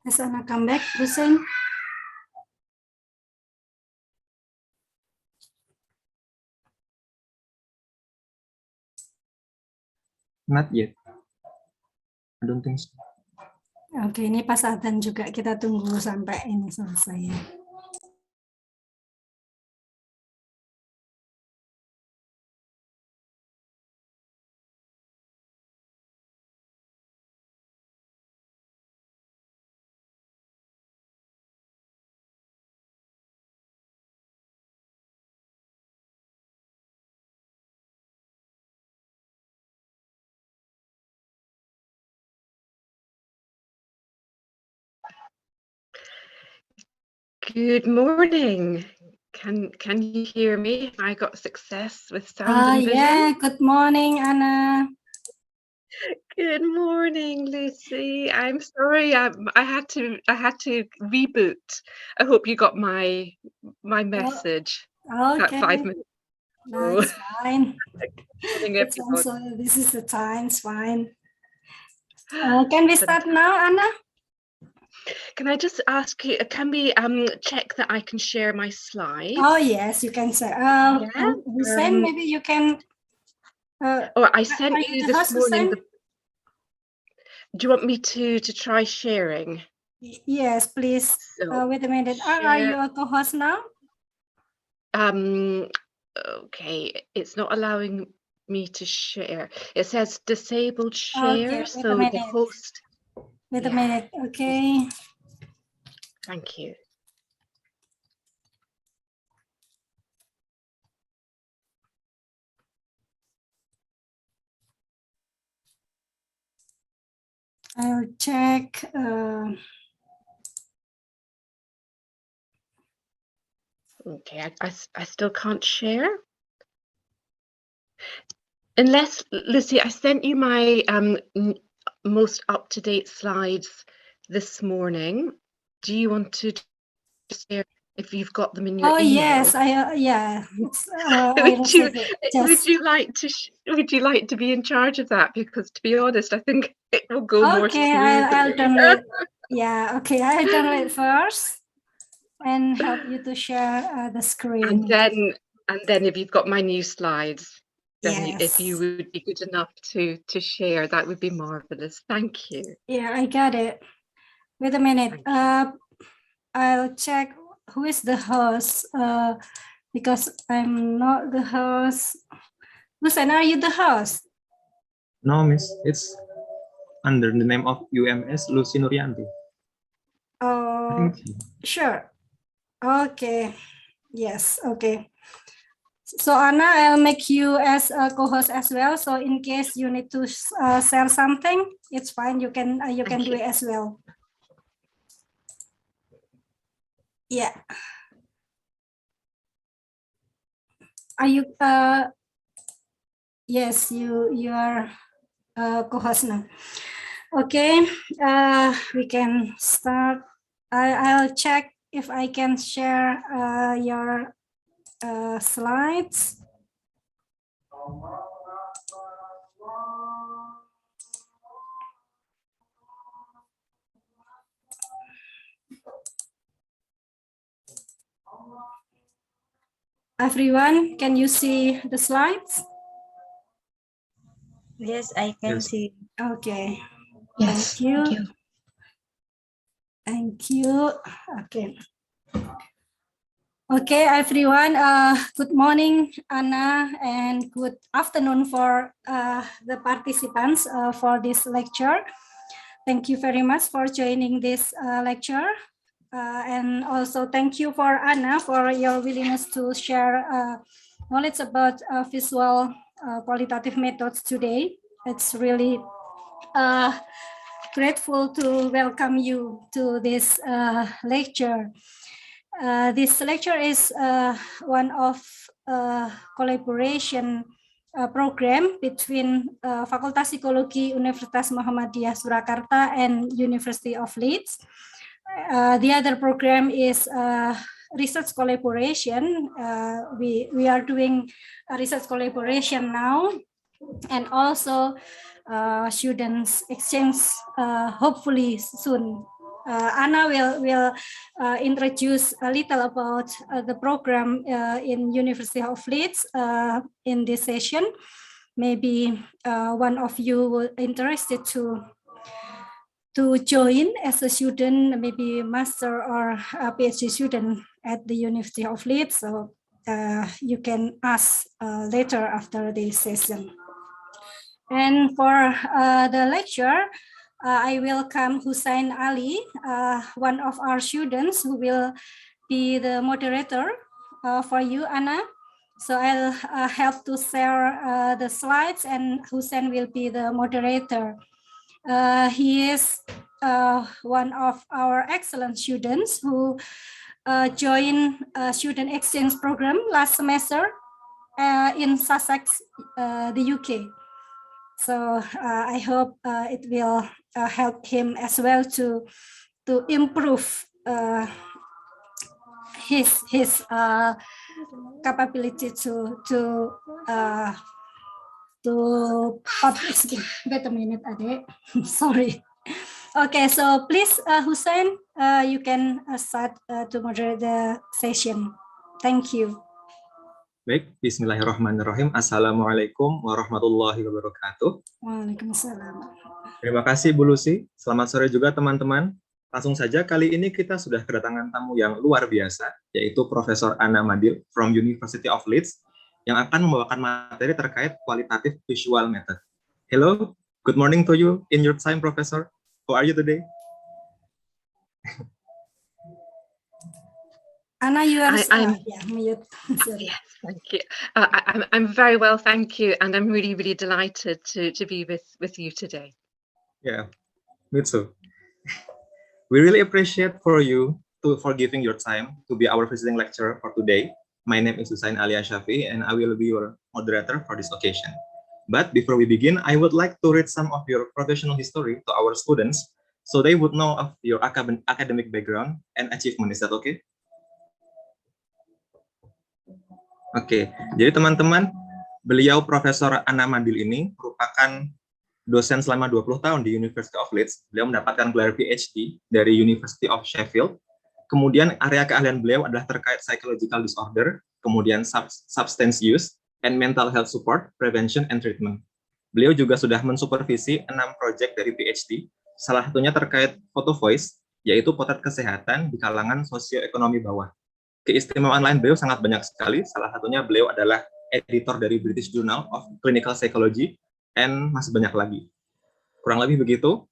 Has Anna come back, Hussein? Not yet. I don't think so. Oke, ini pas adzan juga, kita tunggu sampai ini selesai ya. Good morning. Can you hear me? I got success with sound and vision. Yeah, good morning, Anna. Good morning, Lucy. I'm sorry, I had to reboot. I hope you got my message. Okay. 5 minutes. No, it's fine. It's also, this is the time. It's fine. Can we start now, Anna? Can I just ask you? Can we check that I can share my slides? Oh yes, you can say. Hussein, maybe you can. I sent you this morning. Do you want me to try sharing? Yes, please. So, wait a minute. Are you a co-host now? Okay, it's not allowing me to share. It says disabled share. Okay, So the host. Wait a minute. Okay. Thank you. I'll check. Okay, I still can't share. Unless, Lucy, I sent you my most up-to-date slides this morning. Do you want to share if you've got them in your email? Yes, yeah. Would you like to be in charge of that? Because to be honest, I think it will go more smoothly. I'll download. Yeah, okay, I'll download first and help you to share the screen. And then if you've got my new slides, then yes. If you would be good enough to share, that would be marvelous. Thank you. Yeah, I got it. Wait a minute. I'll check who is the host because I'm not the host. Hussein, are you the host? No, miss. It's under the name of UMS Lucy Nuryanti. Oh, sure. Okay. Yes. Okay. So Anna, I'll make you as a co-host as well. So in case you need to share something, it's fine. You can do it as well. Yeah. Are you? Yes, you are co-host now. Okay. We can start. I'll check if I can share your slides. Everyone, can you see the slides? Yes, I can see. Okay. Yes. Thank you. Thank you. Okay. Okay, everyone. Good morning, Anna, and good afternoon for the participants for this lecture. Thank you very much for joining this lecture. And also thank you for Anna for your willingness to share knowledge about visual qualitative methods today. It's really grateful to welcome you to this lecture. This lecture is one of collaboration program between Fakultas Psikologi Universitas Muhammadiyah Surakarta and University of Leeds. The other program is research collaboration. We are doing a research collaboration now, and also students exchange hopefully soon Anna will introduce a little about the program in University of Leeds in this session. Maybe one of you were interested to join as a student, maybe master or a PhD student at the University of Leeds. So you can ask later after this session. And for the lecture, I welcome Hussein Ali, one of our students who will be the moderator for you, Anna. So I'll help to share the slides, and Hussein will be the moderator. He is one of our excellent students who joined a student exchange program last semester in Sussex, the UK. So I hope it will help him as well to improve his capability to publish. Wait a minute, Ade. Sorry. Okay, so please, Hussein, you can start to moderate the session. Thank you. Baik, bismillahirrahmanirrahim. Assalamualaikum warahmatullahi wabarakatuh. Waalaikumsalam. Terima kasih Bu Lucy. Selamat sore juga teman-teman. Langsung saja kali ini kita sudah kedatangan tamu yang luar biasa, yaitu Profesor Anna Madil from University of Leeds, yang akan membawakan materi terkait qualitative visual method. Hello, good morning to you in your time, Professor. How are you today? Anna, you are mute. Yes, thank you. I'm very well, thank you, and I'm really delighted to be with you today. Yeah, me too. We really appreciate for you for giving your time to be our visiting lecturer for today. My name is Hussein Ali Shafi, and I will be your moderator for this occasion. But before we begin, I would like to read some of your professional history to our students, so they would know of your academic background and achievement. Is that okay? Oke, jadi teman-teman, beliau Profesor Anna Madil ini merupakan dosen selama 20 tahun di University of Leeds. Beliau mendapatkan gelar PhD dari University of Sheffield. Kemudian area keahlian beliau adalah terkait psychological disorder, kemudian substance use, and mental health support, prevention, and treatment. Beliau juga sudah mensupervisi 6 proyek dari PhD, salah satunya terkait photo voice, yaitu potret kesehatan di kalangan sosioekonomi bawah. Keistimewaan lain beliau sangat banyak sekali, salah satunya beliau adalah editor dari British Journal of Clinical Psychology, and masih banyak lagi. Kurang lebih begitu.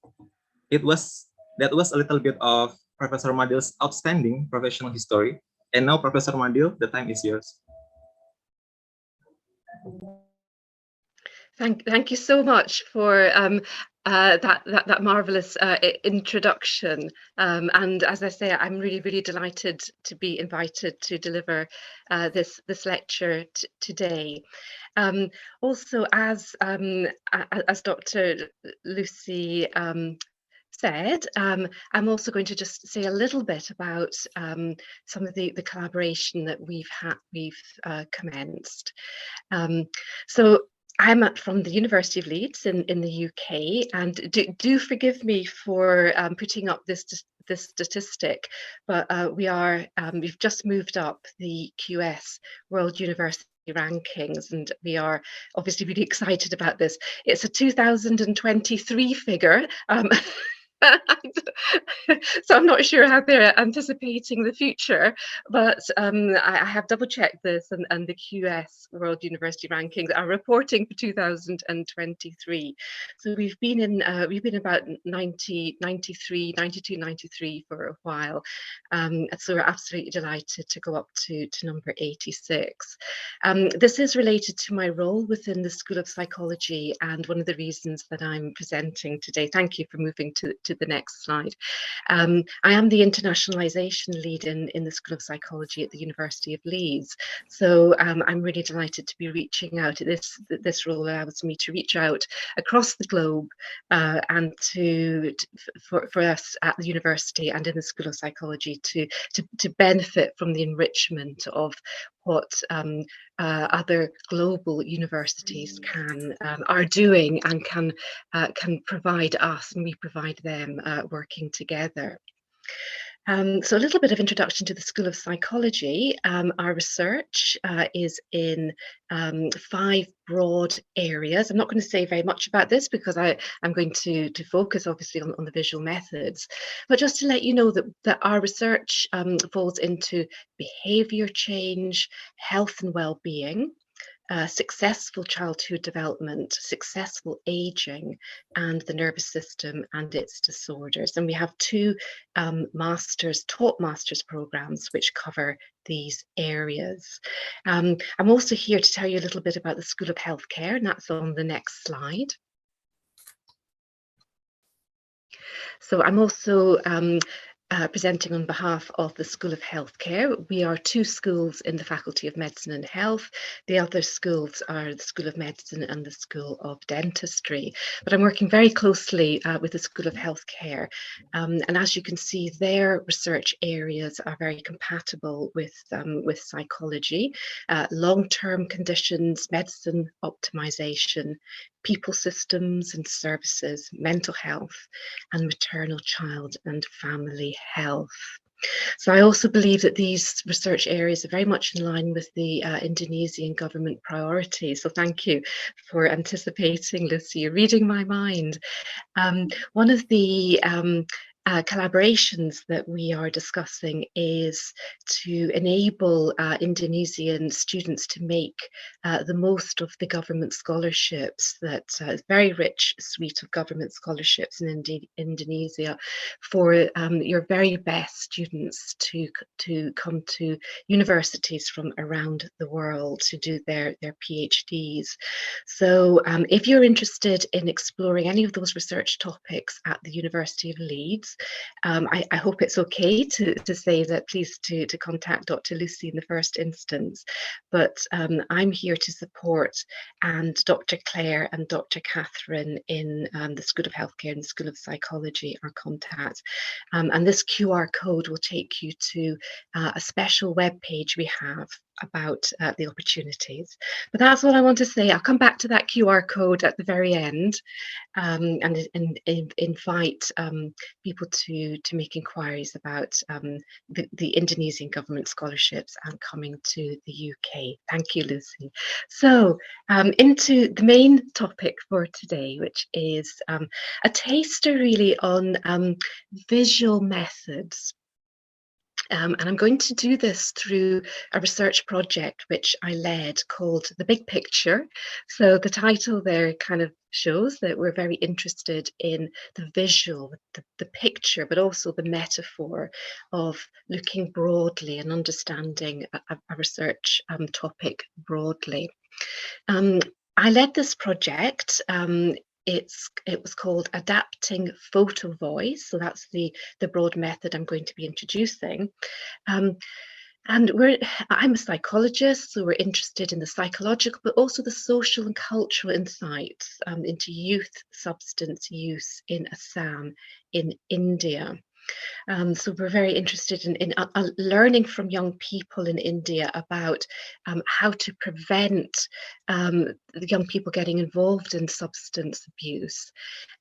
That was a little bit of Professor Madil's outstanding professional history. And now, Professor Madil, the time is yours. Thank you so much for that marvelous introduction. And as I say, I'm really delighted to be invited to deliver this lecture today. Also, as Dr. Lucy said, I'm also going to just say a little bit about some of the collaboration that we've commenced. So I'm from the University of Leeds in the UK, and do forgive me for putting up this statistic, but we've just moved up the QS World University rankings, and we are obviously really excited about this. It's a 2023 figure. So I'm not sure how they're anticipating the future, but I have double-checked this, and the QS World University rankings are reporting for 2023. So we've been about 92, 93 for a while. So we're absolutely delighted to go up to number 86. This is related to my role within the School of Psychology, and one of the reasons that I'm presenting today. Thank you for moving to the next slide. I am the internationalization lead in the School of Psychology at the University of Leeds. So I'm really delighted to be reaching out. This role allows me to reach out across the globe and for us at the university and in the School of Psychology to benefit from the enrichment of what other global universities are doing and can provide us, and we provide them working together. So a little bit of introduction to the School of Psychology. Our research is in 5 broad areas. I'm not going to say very much about this because I'm going to focus obviously on the visual methods, but just to let you know that our research falls into behaviour change, health and well-being, successful childhood development, successful aging, and the nervous system and its disorders. And we have 2 taught masters programs which cover these areas. I'm also here to tell you a little bit about the School of Healthcare, and that's on the next slide. So I'm also presenting on behalf of the School of Healthcare. We are 2 schools in the Faculty of Medicine and Health. The other schools are the School of Medicine and the School of Dentistry. But I'm working very closely with the School of Healthcare. And as you can see, their research areas are very compatible with psychology, long-term conditions, medicine optimization, people systems and services, mental health, and maternal, child and family health. So I also believe that these research areas are very much in line with the Indonesian government priorities. So thank you for anticipating, Lucy. You're reading my mind. One of the collaborations that we are discussing is to enable Indonesian students to make the most of the government scholarships, that very rich suite of government scholarships in Indonesia, for your very best students to come to universities from around the world to do their PhDs. So if you're interested in exploring any of those research topics at the University of Leeds, I hope it's okay to say that please to contact Dr. Lucy in the first instance, but I'm here to support, and Dr. Claire and Dr. Catherine in the School of Healthcare and the School of Psychology are contact. And this QR code will take you to a special web page we have about the opportunities. But that's all I want to say. I'll come back to that QR code at the very end, and invite people to make inquiries about the Indonesian government scholarships and coming to the UK. Thank you, Lucy. So into the main topic for today, which is a taster really on visual methods. And I'm going to do this through a research project which I led called The Big Picture. So the title there kind of shows that we're very interested in the visual, the picture, but also the metaphor of looking broadly and understanding a research topic broadly. I led this project. It was called Adapting Photo Voice. So that's the broad method I'm going to be introducing. And I'm a psychologist, so we're interested in the psychological, but also the social and cultural insights into youth substance use in Assam in India. So we're very interested in learning from young people in India about how to prevent the young people getting involved in substance abuse,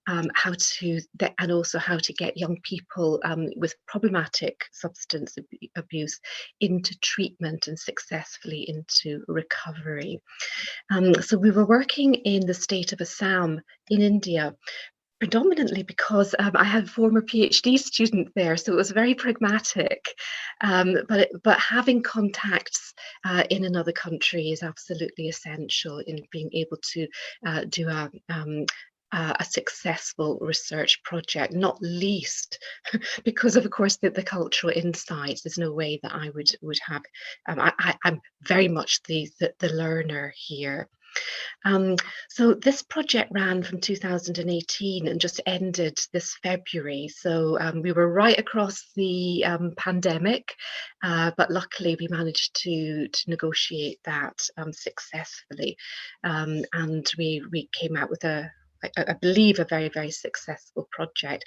and also how to get young people with problematic substance abuse into treatment and successfully into recovery. So we were working in the state of Assam in India, predominantly because I had a former PhD student there, so it was very pragmatic. But having contacts in another country is absolutely essential in being able to do a successful research project, not least because of course the cultural insights. There's no way that I would have. I'm very much the learner here. So this project ran from 2018 and just ended this February. So we were right across the pandemic, but luckily we managed to negotiate that successfully, and we came out with a I believe, a very, very successful project.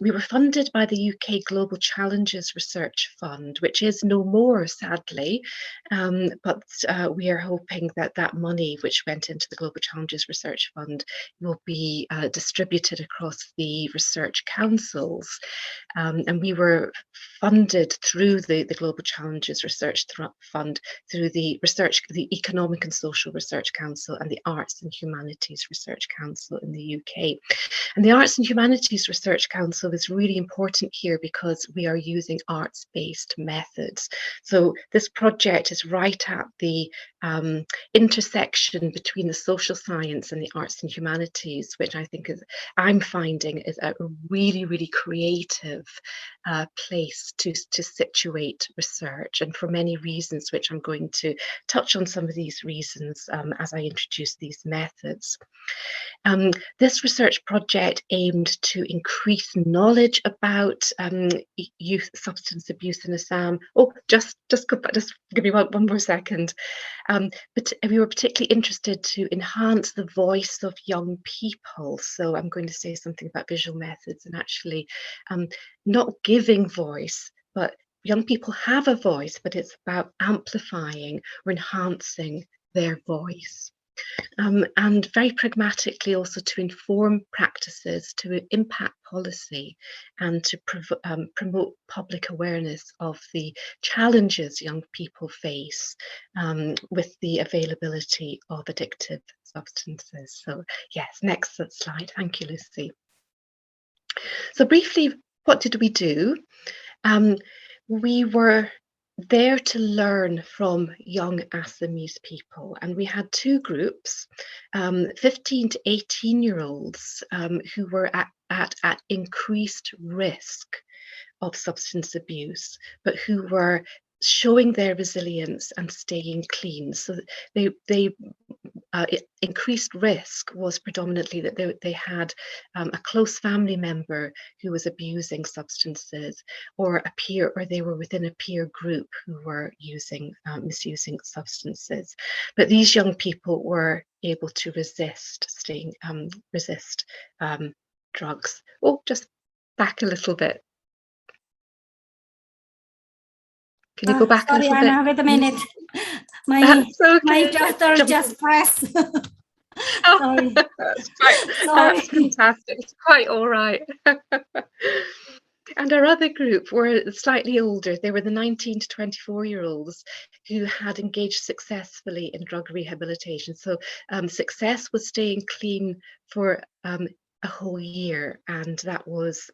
We were funded by the UK Global Challenges Research Fund, which is no more, sadly, but we are hoping that that money which went into the Global Challenges Research Fund will be distributed across the research councils. And we were funded through the Global Challenges Research Fund, through the Economic and Social Research Council and the Arts and Humanities Research Council in the UK. And the Arts and Humanities Research Council is really important here because we are using arts-based methods. So this project is right at the intersection between the social science and the arts and humanities, which I think I'm finding is a really, really creative place to situate research, and for many reasons, which I'm going to touch on some of these reasons as I introduce these methods. This research project aimed to increase knowledge about youth substance abuse in Assam. Oh, just give me one more second. But we were particularly interested to enhance the voice of young people. So I'm going to say something about visual methods and actually not giving voice, but young people have a voice, but it's about amplifying or enhancing their voice. And very pragmatically also to inform practices, to impact policy, and to promote public awareness of the challenges young people face with the availability of addictive substances. So yes, next slide. Thank you, Lucy. So briefly, what did we do? We were there to learn from young Assamese people, and we had two groups, 15 to 18-year-olds who were at increased risk of substance abuse, but who were showing their resilience and staying clean. So increased risk was predominantly that they had a close family member who was abusing substances, or a peer, or they were within a peer group who were misusing substances. But these young people were able to resist drugs. Oh, just back a little bit. Can you go back sorry, a little Anna, bit? wait a minute. Okay. My daughter just pressed. Sorry. That's fantastic. It's quite all right. And our other group were slightly older. They were the 19 to 24-year-olds who had engaged successfully in drug rehabilitation. So success was staying clean for a whole year, and that was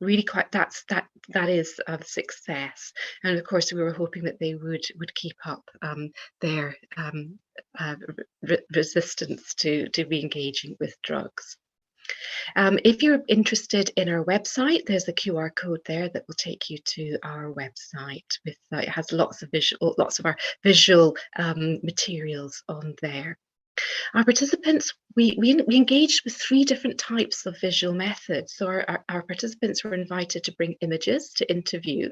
really quite that is success. And of course we were hoping that they would keep up their resistance to re-engaging with drugs. If you're interested in our website, there's a QR code there that will take you to our website. With it has lots of our visual materials on there. Our participants, we engaged with 3 different types of visual methods. So our participants were invited to bring images to interview,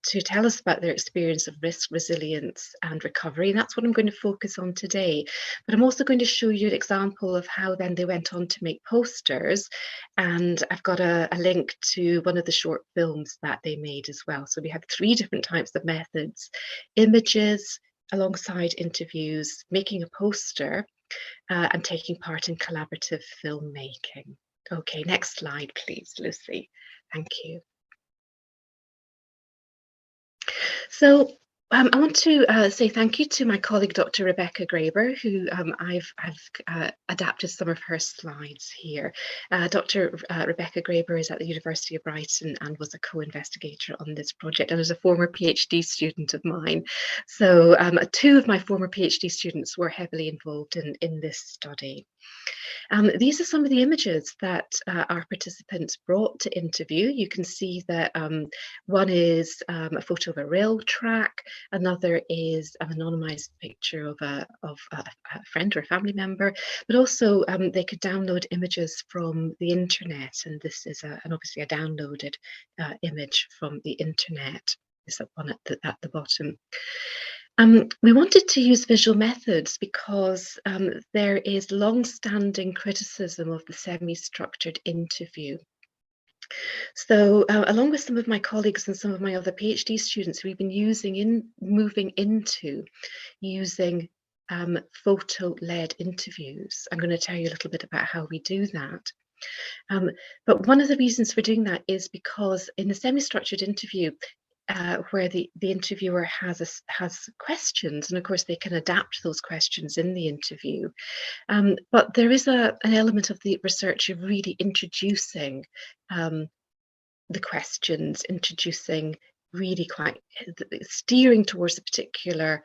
to tell us about their experience of risk, resilience and recovery. And that's what I'm going to focus on today. But I'm also going to show you an example of how then they went on to make posters. And I've got a link to one of the short films that they made as well. So we have 3 different types of methods: images, alongside interviews, making a poster, and taking part in collaborative filmmaking. Okay, next slide, please, Lucy. Thank you. So I want to say thank you to my colleague, Dr. Rebecca Graber, who I've adapted some of her slides here. Dr. Rebecca Graber is at the University of Brighton and was a co-investigator on this project, and is a former PhD student of mine. So 2 of my former PhD students were heavily involved in this study. These are some of the images that our participants brought to interview. You can see that one is a photo of a rail track, another is an anonymized picture of a friend or a family member, but also they could download images from the internet, and this is obviously a downloaded image from the internet. This one at the bottom. We wanted to use visual methods because there is long-standing criticism of the semi-structured interview. So along with some of my colleagues and some of my other PhD students, we've been moving into using photo-led interviews. I'm going to tell you a little bit about how we do that. But one of the reasons for doing that is because in the semi-structured interview, where the interviewer has questions, and of course they can adapt those questions in the interview, but there is an element of the researcher really introducing the questions, introducing really quite steering towards a particular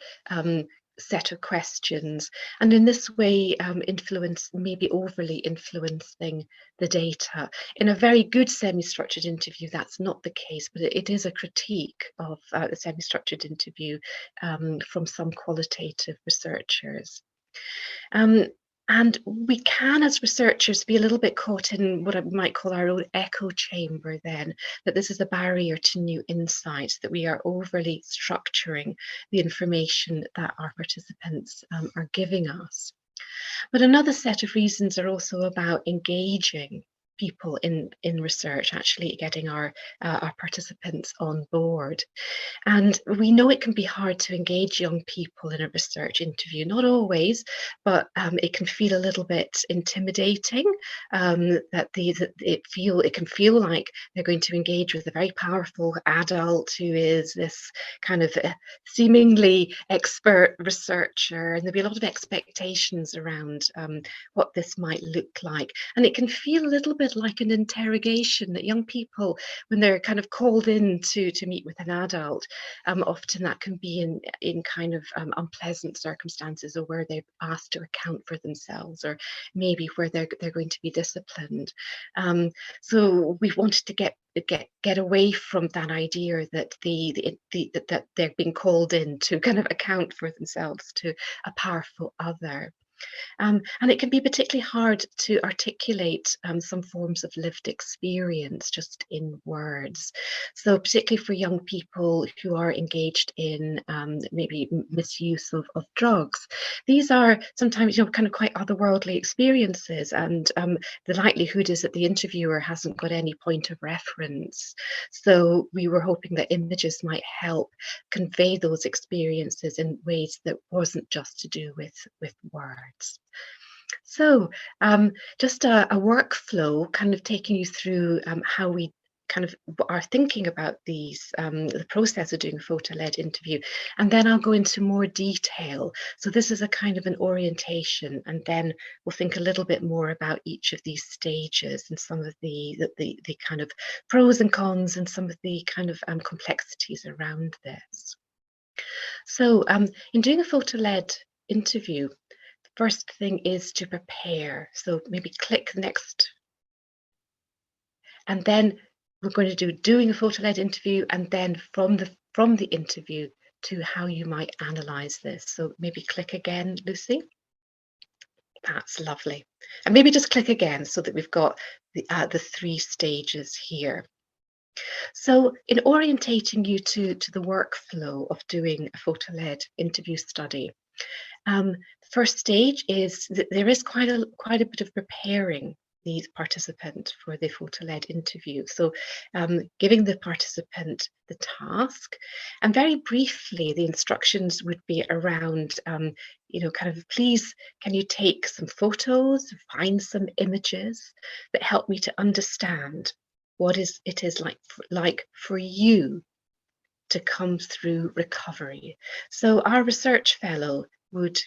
set of questions, and in this way maybe overly influencing the data. In a very good semi-structured interview, that's not the case, but it is a critique of the semi-structured interview from some qualitative researchers. And we can, as researchers, be a little bit caught in what I might call our own echo chamber then, that this is a barrier to new insights, that we are overly structuring the information that our participants are giving us. But another set of reasons are also about engaging people in research, actually getting our participants on board. And we know it can be hard to engage young people in a research interview, not always, but it can feel a little bit intimidating, that it can feel like they're going to engage with a very powerful adult who is this kind of seemingly expert researcher, and there'll be a lot of expectations around what this might look like. And it can feel a little bit like an interrogation, that young people, when they're kind of called in to meet with an adult, often that can be in kind of unpleasant circumstances, or where they're asked to account for themselves, or maybe where they're going to be disciplined. So we wanted to get away from that idea that that they're being called in to kind of account for themselves to a powerful other. And it can be particularly hard to articulate some forms of lived experience just in words. So particularly for young people who are engaged in maybe misuse of drugs, these are sometimes, kind of quite otherworldly experiences, and the likelihood is that the interviewer hasn't got any point of reference. So we were hoping that images might help convey those experiences in ways that wasn't just to do with words. So just a workflow, kind of taking you through how we kind of are thinking about these, the process of doing a photo-led interview, and then I'll go into more detail. So this is a kind of an orientation, and then we'll think a little bit more about each of these stages and some of the kind of pros and cons, and some of the kind of complexities around this. So in doing a photo-led interview, first thing is to prepare. So maybe click next. And then we're going to do doing a photo-led interview, and then from the interview to how you might analyze this. So maybe click again, Lucy. That's lovely. And maybe just click again so that we've got the three stages here. So in orientating you to the workflow of doing a photo-led interview study, the first stage is that there is quite a bit of preparing the participant for the photo-led interview. So giving the participant the task, and very briefly the instructions would be around kind of, please can you take some photos, find some images that help me to understand what it is like for you to come through recovery. So our research fellow would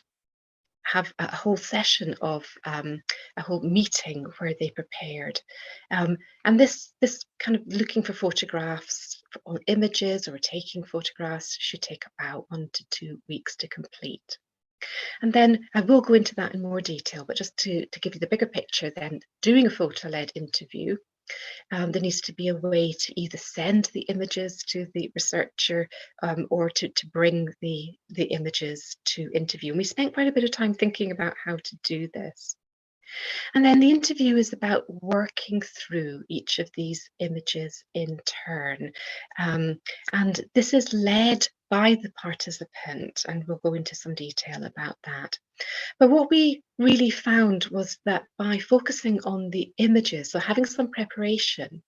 have a whole session of a whole meeting where they prepared, and this kind of looking for photographs or images or taking photographs should take about 1 to 2 weeks to complete. And then I will go into that in more detail, but just to give you the bigger picture, then doing a photo-led interview, there needs to be a way to either send the images to the researcher or to bring the images to interview. And we spent quite a bit of time thinking about how to do this. And then the interview is about working through each of these images in turn. And this is led by the participant, and we'll go into some detail about that. But what we really found was that by focusing on the images, so having some preparation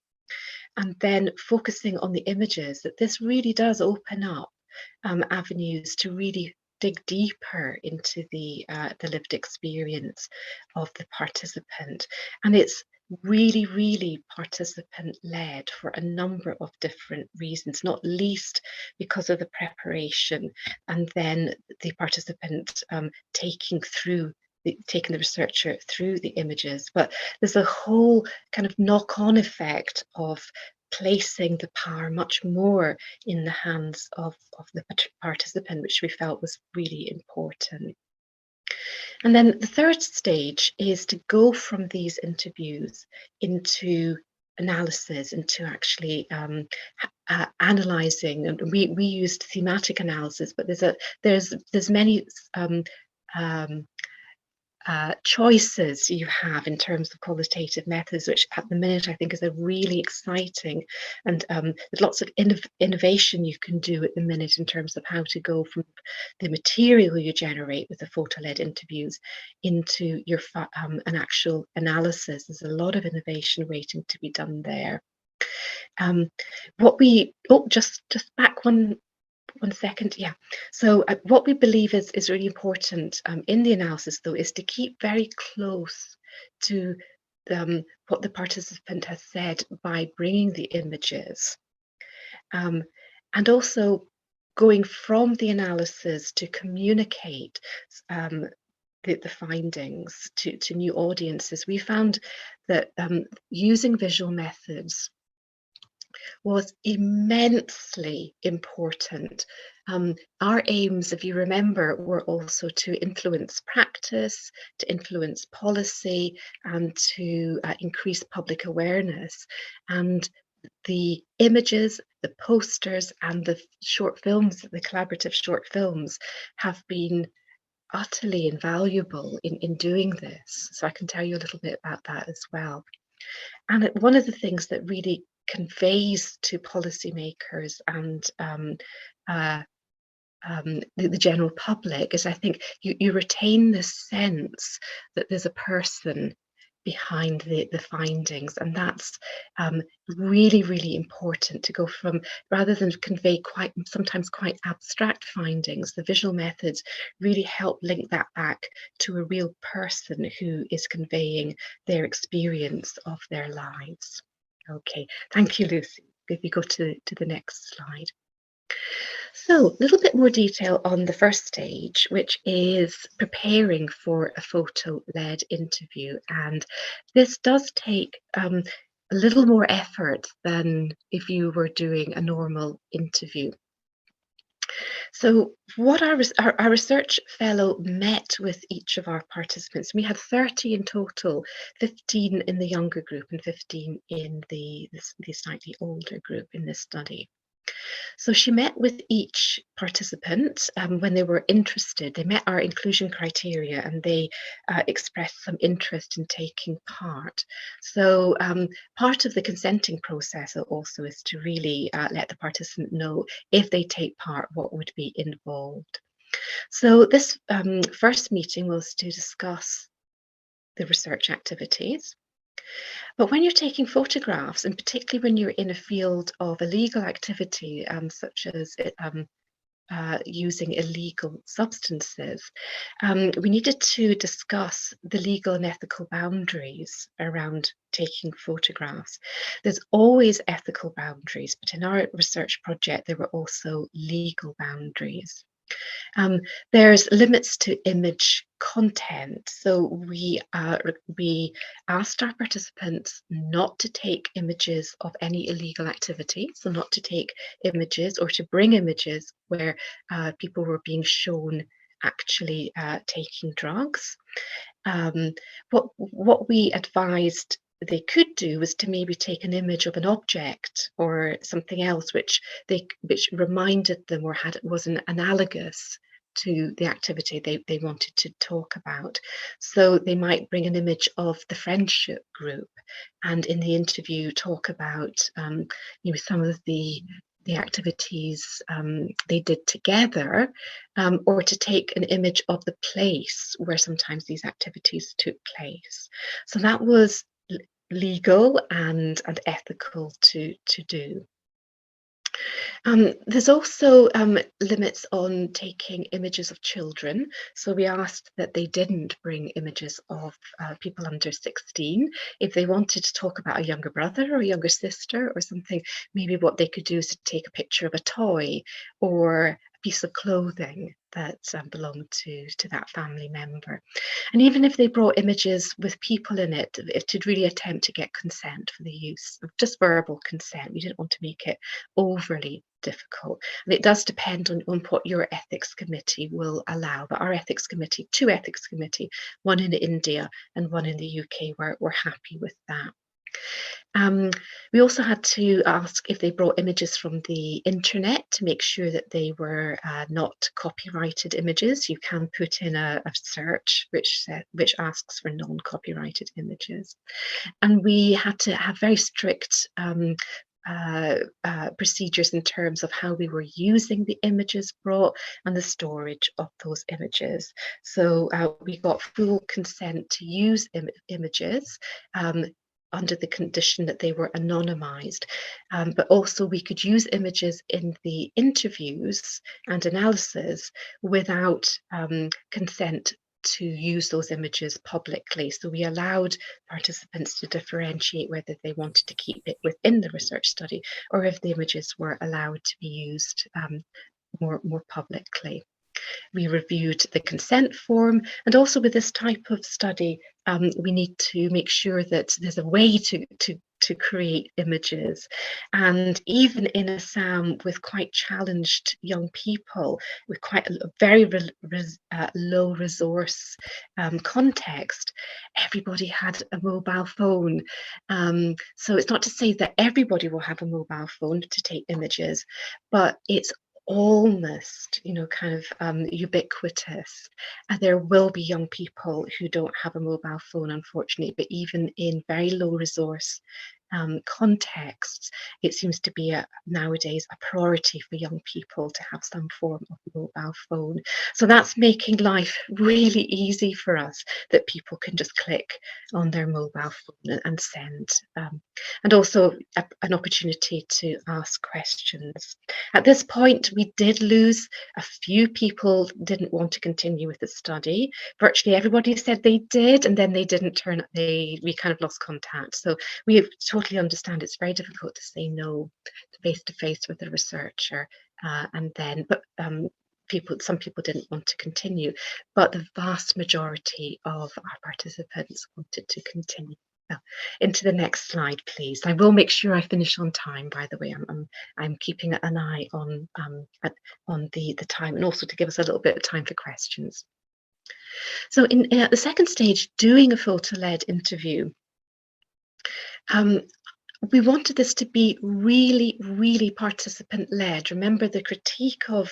and then focusing on the images, that this really does open up avenues to really dig deeper into the lived experience of the participant. And it's really, really participant-led for a number of different reasons, not least because of the preparation and then the participant taking the researcher through the images. But there's a whole kind of knock-on effect of placing the power much more in the hands of the participant, which we felt was really important. And then the third stage is to go from these interviews into analysis, into actually analysing. And we used thematic analysis, but there's many choices you have in terms of qualitative methods, which at the minute I think is a really exciting, and there's lots of innovation you can do at the minute in terms of how to go from the material you generate with the photo-led interviews into your an actual analysis. There's a lot of innovation waiting to be done there. Just back one second. Yeah. So what we believe is really important in the analysis, though, is to keep very close to what the participant has said by bringing the images, and also going from the analysis to communicate the findings to new audiences. We found that using visual methods was immensely important. Our aims, if you remember, were also to influence practice, to influence policy, and to increase public awareness. And the images, the posters, and the short films, the collaborative short films, have been utterly invaluable in doing this. So I can tell you a little bit about that as well. And one of the things that really conveys to policymakers and the general public is, I think, you retain this sense that there's a person behind the findings, and that's really, really important to go from, rather than convey sometimes quite abstract findings. The visual methods really help link that back to a real person who is conveying their experience of their lives. Okay, thank you, Lucy. If you go to the next slide. So a little bit more detail on the first stage, which is preparing for a photo-led interview. And this does take a little more effort than if you were doing a normal interview. So what our research fellow met with each of our participants, we had 30 in total, 15 in the younger group and 15 in the slightly older group in this study. So she met with each participant when they were interested. They met our inclusion criteria and they expressed some interest in taking part. So part of the consenting process also is to really let the participant know if they take part, what would be involved. So this first meeting was to discuss the research activities. But when you're taking photographs, and particularly when you're in a field of illegal activity, such as using illegal substances, we needed to discuss the legal and ethical boundaries around taking photographs. There's always ethical boundaries, but in our research project, there were also legal boundaries. There's limits to image content. So we asked our participants not to take images of any illegal activity, so not to take images or to bring images where people were being shown actually taking drugs. What we advised they could do was to maybe take an image of an object or something else which reminded them or was analogous to the activity they wanted to talk about. So they might bring an image of the friendship group and in the interview talk about some of the the activities they did together, or to take an image of the place where sometimes these activities took place. So that was legal and ethical to do. There's also limits on taking images of children. So we asked that they didn't bring images of people under 16. If they wanted to talk about a younger brother or a younger sister or something, maybe what they could do is to take a picture of a toy or a piece of clothing that belonged to that family member. And even if they brought images with people in it, to really attempt to get consent for the use of just verbal consent. We didn't want to make it overly difficult. And it does depend on what your ethics committee will allow. But our ethics committee, 2 ethics committee, one in India and one in the UK, were happy with that. We also had to ask if they brought images from the internet to make sure that they were not copyrighted images. You can put in a search which asks for non-copyrighted images. And we had to have very strict procedures in terms of how we were using the images brought and the storage of those images. So we got full consent to use images under the condition that they were anonymized, but also we could use images in the interviews and analysis without consent to use those images publicly. So we allowed participants to differentiate whether they wanted to keep it within the research study or if the images were allowed to be used more publicly. We reviewed the consent form, and also with this type of study, we need to make sure that there's a way to create images. And even in Assam, with quite challenged young people, with quite a very low resource context, everybody had a mobile phone. So it's not to say that everybody will have a mobile phone to take images, but it's almost, kind of ubiquitous. And there will be young people who don't have a mobile phone, unfortunately, but even in very low resource contexts, it seems to be nowadays a priority for young people to have some form of mobile phone. So that's making life really easy for us, that people can just click on their mobile phone and send. And also an opportunity to ask questions. At this point, we did lose a few people, didn't want to continue with the study. Virtually everybody said they did, and then they didn't turn up. We kind of lost contact. So we totally understand it's very difficult to say no face to face with a researcher, but some people didn't want to continue, but the vast majority of our participants wanted to continue. Into the next slide, please. I will make sure I finish on time, by the way. I'm keeping an eye on the time, and also to give us a little bit of time for questions. So in the second stage, doing a photo-led interview, we wanted this to be really, really participant-led. Remember the critique of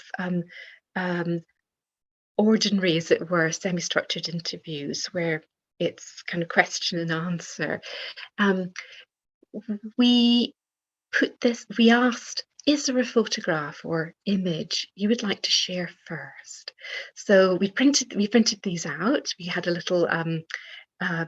ordinary, as it were, semi-structured interviews where it's kind of question and answer. We asked, is there a photograph or image you would like to share first? So we printed these out. We had a little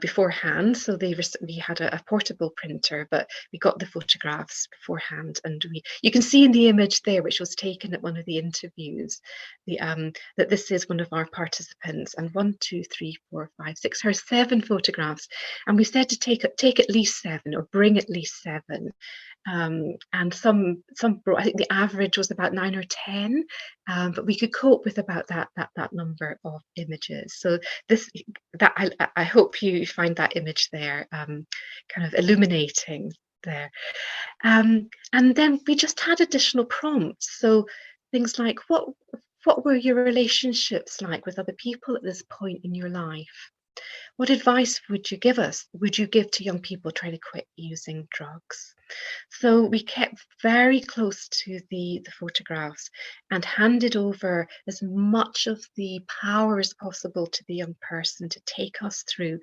beforehand, so we had a portable printer, but we got the photographs beforehand, and you can see in the image there, which was taken at one of the interviews, that this is one of our participants, and 1, 2, 3, 4, 5, 6, her 7 photographs, and we said to take at least 7 or bring at least 7. And some brought, I think the average was about 9 or 10, but we could cope with about that number of images. So I hope you find that image there kind of illuminating there. And then we just had additional prompts. So things like, what were your relationships like with other people at this point in your life? What advice would you give to young people trying to quit using drugs? So we kept very close to the photographs and handed over as much of the power as possible to the young person to take us through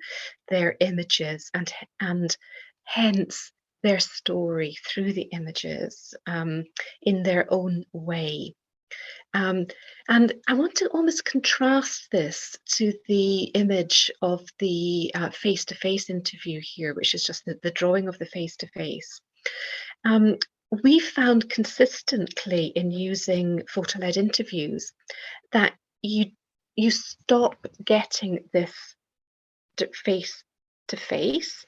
their images, and hence their story through the images in their own way. And I want to almost contrast this to the image of the face-to-face interview here, which is just the drawing of the face-to-face. We found consistently in using photo-led interviews that you stop getting this face-to-face,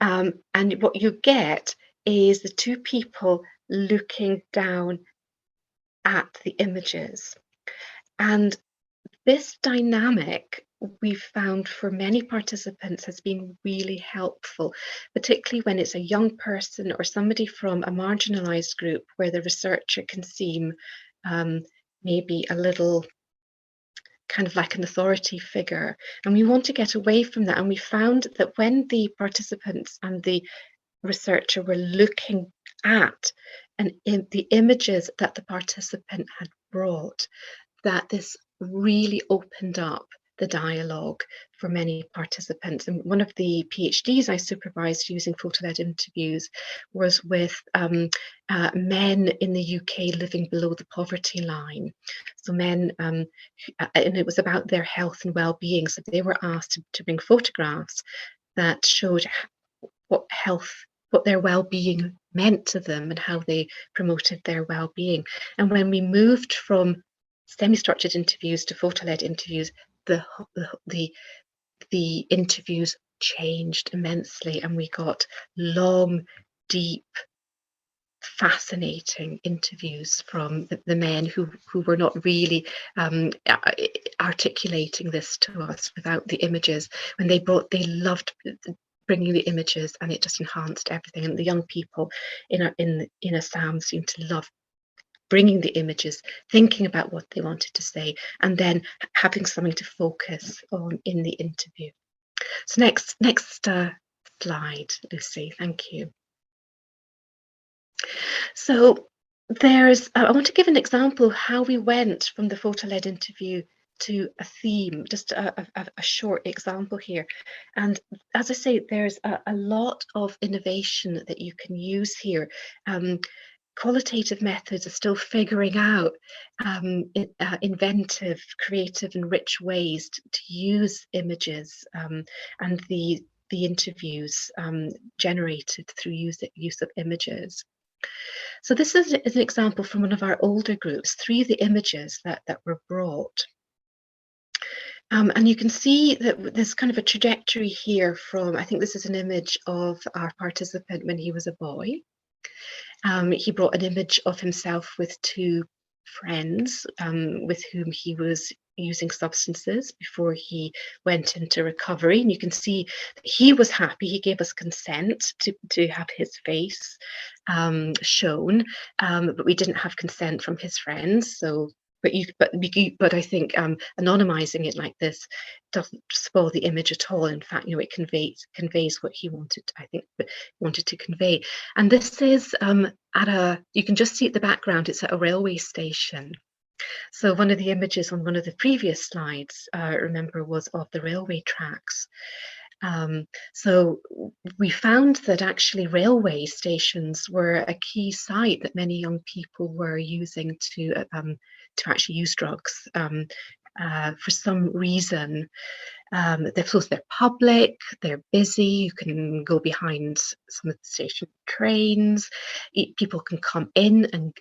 and what you get is the two people looking down at the images. And this dynamic we've found for many participants has been really helpful, particularly when it's a young person or somebody from a marginalized group where the researcher can seem maybe a little kind of like an authority figure. And we want to get away from that. And we found that when the participants and the researcher were looking at the images that the participant had brought, that this really opened up the dialogue for many participants. And one of the PhDs I supervised using photo-led interviews was with men in the UK living below the poverty line. So men, and it was about their health and well-being. So they were asked to bring photographs that showed what their well-being meant to them and how they promoted their well-being. And when we moved from semi-structured interviews to photo-led interviews, the interviews changed immensely, and we got long, deep, fascinating interviews from the men who were not really articulating this to us without the images. When they loved bringing the images, and it just enhanced everything. And the young people in Assam seemed to love bringing the images, thinking about what they wanted to say, and then having something to focus on in the interview. So next slide, Lucy, thank you. So I want to give an example of how we went from the photo-led interview to a theme, just a short example here. And as I say, there's a lot of innovation that you can use here. Qualitative methods are still figuring out inventive, creative and rich ways to use images and the interviews generated through use of images. So this is an example from one of our older groups, 3 of the images that were brought. And you can see that there's kind of a trajectory here from, I think this is an image of our participant when he was a boy. He brought an image of himself with 2 friends with whom he was using substances before he went into recovery. And you can see that he was happy. He gave us consent to have his face shown, but we didn't have consent from his friends. So, but I think anonymizing it like this doesn't spoil the image at all. In fact, it conveys what he wanted, I think, wanted to convey. And this is you can just see at the background, it's at a railway station. So one of the images on one of the previous slides, remember, was of the railway tracks. So we found that actually railway stations were a key site that many young people were using to actually use drugs for some reason. They're public, they're busy, you can go behind some of the station trains, people can come in and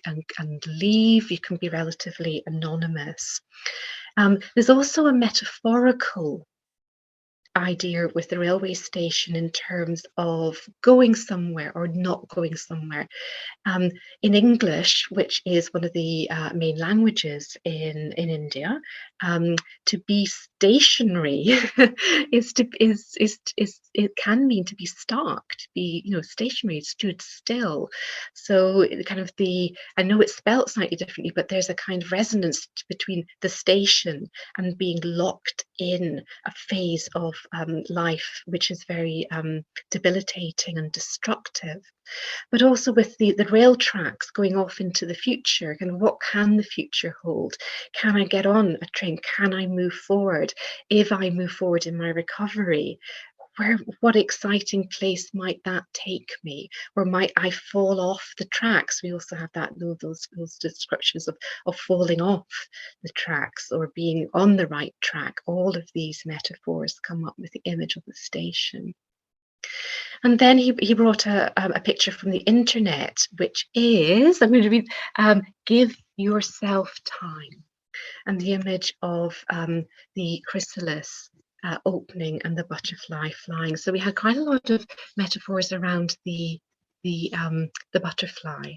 leave, you can be relatively anonymous. There's also a metaphorical idea with the railway station in terms of going somewhere or not going somewhere. In English, which is one of the main languages in India, to be stationary it can mean to be stuck, to be stationary, stood still. So kind of I know it's spelt slightly differently, but there's a kind of resonance between the station and being locked in a phase of life which is very debilitating and destructive. But also with the rail tracks going off into the future, kind of what can the future hold? Can I get on a train? Can I move forward? If I move forward in my recovery, what exciting place might that take me? Or might I fall off the tracks? We also have those descriptions of falling off the tracks or being on the right track. All of these metaphors come up with the image of the station. And then he brought a picture from the internet, which is, I'm going to read, give yourself time. And the image of the chrysalis opening and the butterfly flying. So we had quite a lot of metaphors around the butterfly,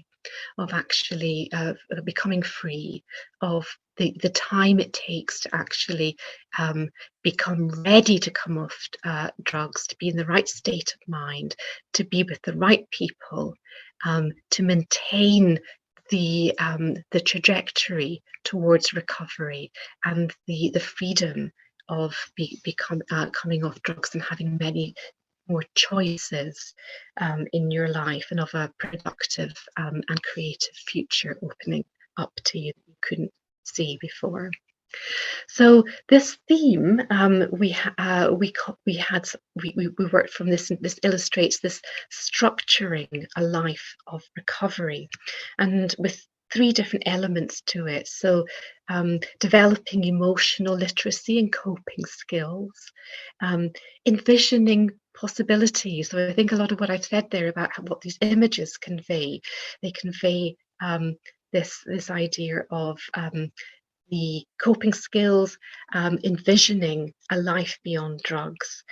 of actually becoming free, of the time it takes to actually become ready to come off drugs, to be in the right state of mind, to be with the right people, to maintain the trajectory towards recovery and the freedom of coming off drugs and having many more choices in your life, and of a productive and creative future opening up to you that you couldn't see before. So this theme we worked from this. This illustrates this structuring a life of recovery, and with 3 different elements to it. So developing emotional literacy and coping skills, envisioning possibilities. So I think a lot of what I've said there about what these images convey, they convey this idea of the coping skills, envisioning a life beyond drugs,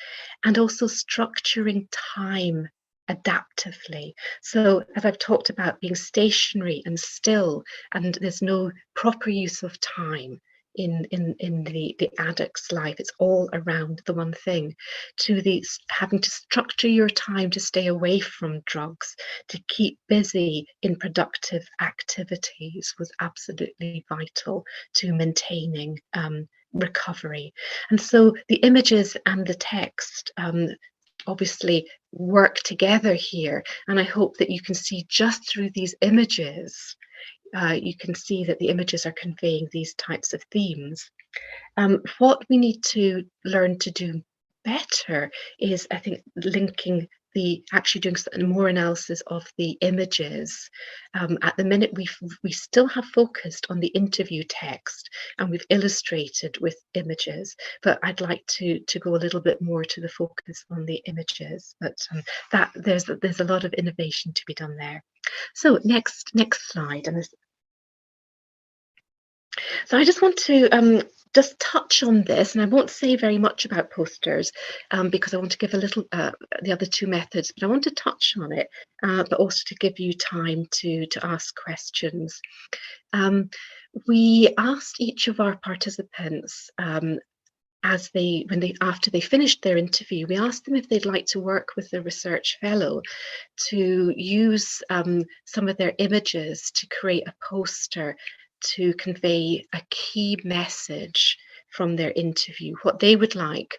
and also structuring time adaptively. So as I've talked about, being stationary and still, and there's no proper use of time in the addict's life. It's all around the one thing. To the having to structure your time to stay away from drugs, to keep busy in productive activities, was absolutely vital to maintaining recovery. And so the images and the text obviously work together here, and I hope that you can see just through these images, you can see that the images are conveying these types of themes. What we need to learn to do better is, I think, linking actually doing more analysis of the images. At the minute, we still have focused on the interview text, and we've illustrated with images, but I'd like to go a little bit more to the focus on the images. But that there's a lot of innovation to be done there. So next slide. So I just want to just touch on this, and I won't say very much about posters because I want to give a little the other 2 methods, but I want to touch on it, but also to give you time to ask questions. We asked each of our participants after they finished their interview, we asked them if they'd like to work with the research fellow to use some of their images to create a poster to convey a key message from their interview, what they would like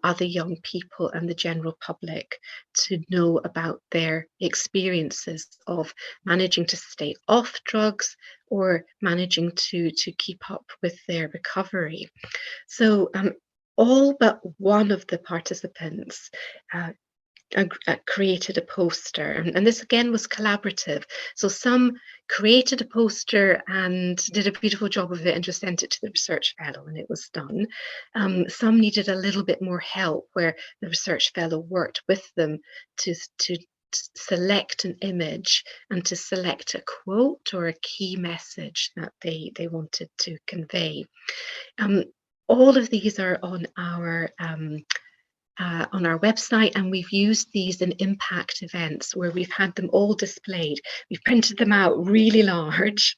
other young people and the general public to know about their experiences of managing to stay off drugs or managing to keep up with their recovery. So all but one of the participants created a poster, and this again was collaborative. So some created a poster and did a beautiful job of it and just sent it to the research fellow, and it was done. Some needed a little bit more help, where the research fellow worked with them to select an image and to select a quote or a key message that they wanted to convey. All of these are on our website, and we've used these in impact events where we've had them all displayed. We've printed them out really large,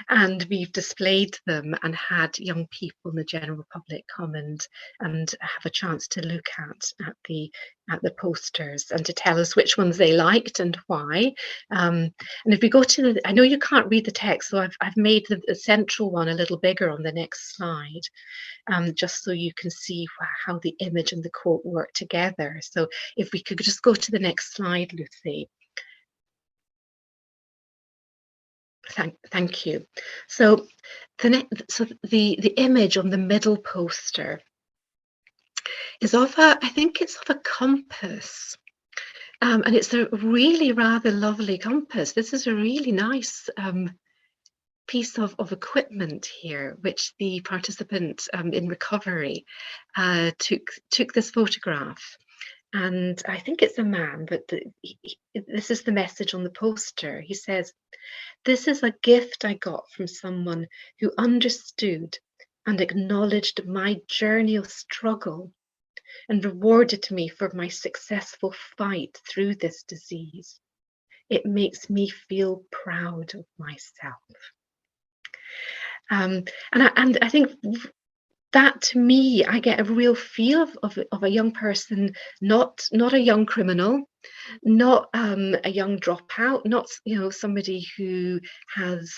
and we've displayed them and had young people in the general public come and have a chance to look at the posters and to tell us which ones they liked and why. And if we go to I know you can't read the text, so I've made the central one a little bigger on the next slide. Just so you can see how the image and the quote work together. So if we could just go to the next slide, Lucy. Thank you. So the image on the middle poster is I think it's of a compass. And it's a really rather lovely compass. This is a really nice piece of equipment here, which the participant in recovery took this photograph. And I think it's a man, but this is the message on the poster. He says, "This is a gift I got from someone who understood and acknowledged my journey of struggle and rewarded me for my successful fight through this disease. It makes me feel proud of myself." And I think that, to me, I get a real feel of a young person, not a young criminal, not a young dropout, not somebody who has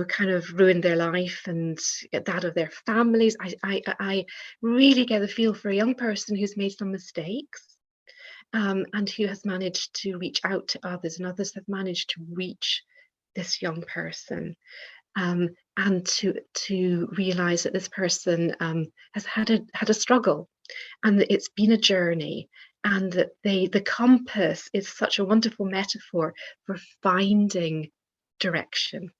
kind of ruined their life and that of their families. I really get the feel for a young person who's made some mistakes, and who has managed to reach out to others, and others have managed to reach this young person. And to realize that this person has had a struggle, and that it's been a journey, and that the compass is such a wonderful metaphor for finding direction,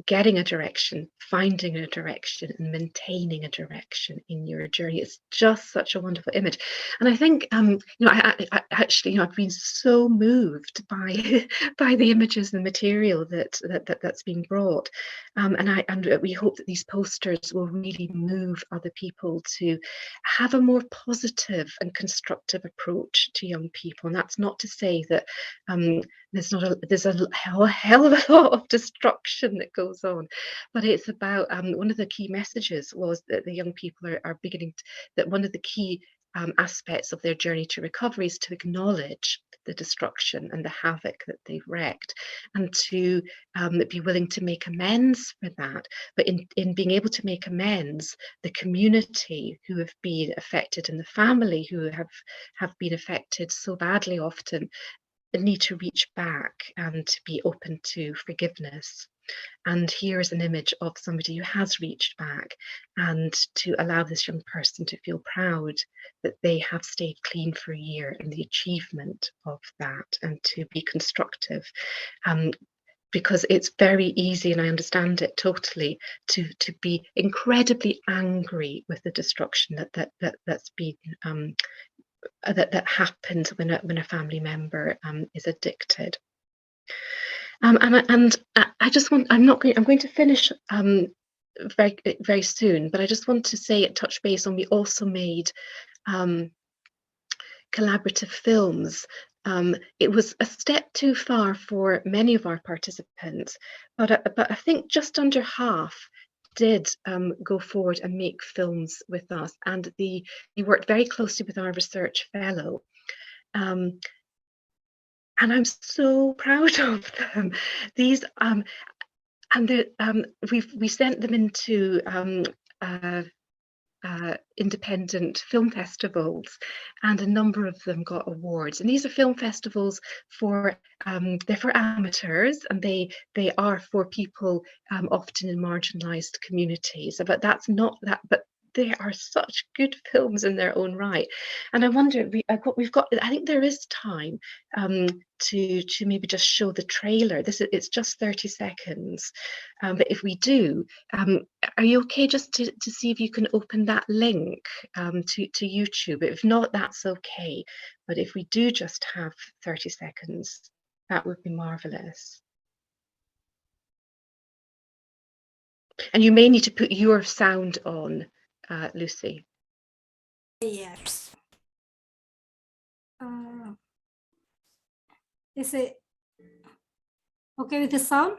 getting a direction, finding a direction, and maintaining a direction in your journey. It's just such a wonderful image. And I think I actually I've been so moved by by the images and the material that's been brought, and we hope that these posters will really move other people to have a more positive and constructive approach to young people. And that's not to say that there's a hell of a lot of destruction that goes on, but it's about one of the key messages was that the young people are beginning that one of the key aspects of their journey to recovery is to acknowledge the destruction and the havoc that they've wreaked, and to be willing to make amends for that. But in being able to make amends, the community who have been affected and the family who have been affected so badly often need to reach back and to be open to forgiveness. And here is an image of somebody who has reached back, and to allow this young person to feel proud that they have stayed clean for a year, and the achievement of that, and to be constructive. Because it's very easy, and I understand it totally, to be incredibly angry with the destruction that's been that happens when a family member is addicted. And I just want, I'm going to finish very, very soon, but I just want to say, touch base on, we also made collaborative films. It was a step too far for many of our participants, but I think just under half did go forward and make films with us, and we worked very closely with our research fellow. And I'm so proud of them. These and we sent them into independent film festivals, and a number of them got awards. And these are film festivals for they're for amateurs, and they are for people often in marginalized communities. But that's not that. But they are such good films in their own right. And I wonder, we've got. I think there is time to maybe just show the trailer. It's just 30 seconds, but if we do, are you okay just to see if you can open that link to YouTube? If not, that's okay. But if we do just have 30 seconds, that would be marvelous. And you may need to put your sound on, Lucy. Yes. Is it okay with the sound?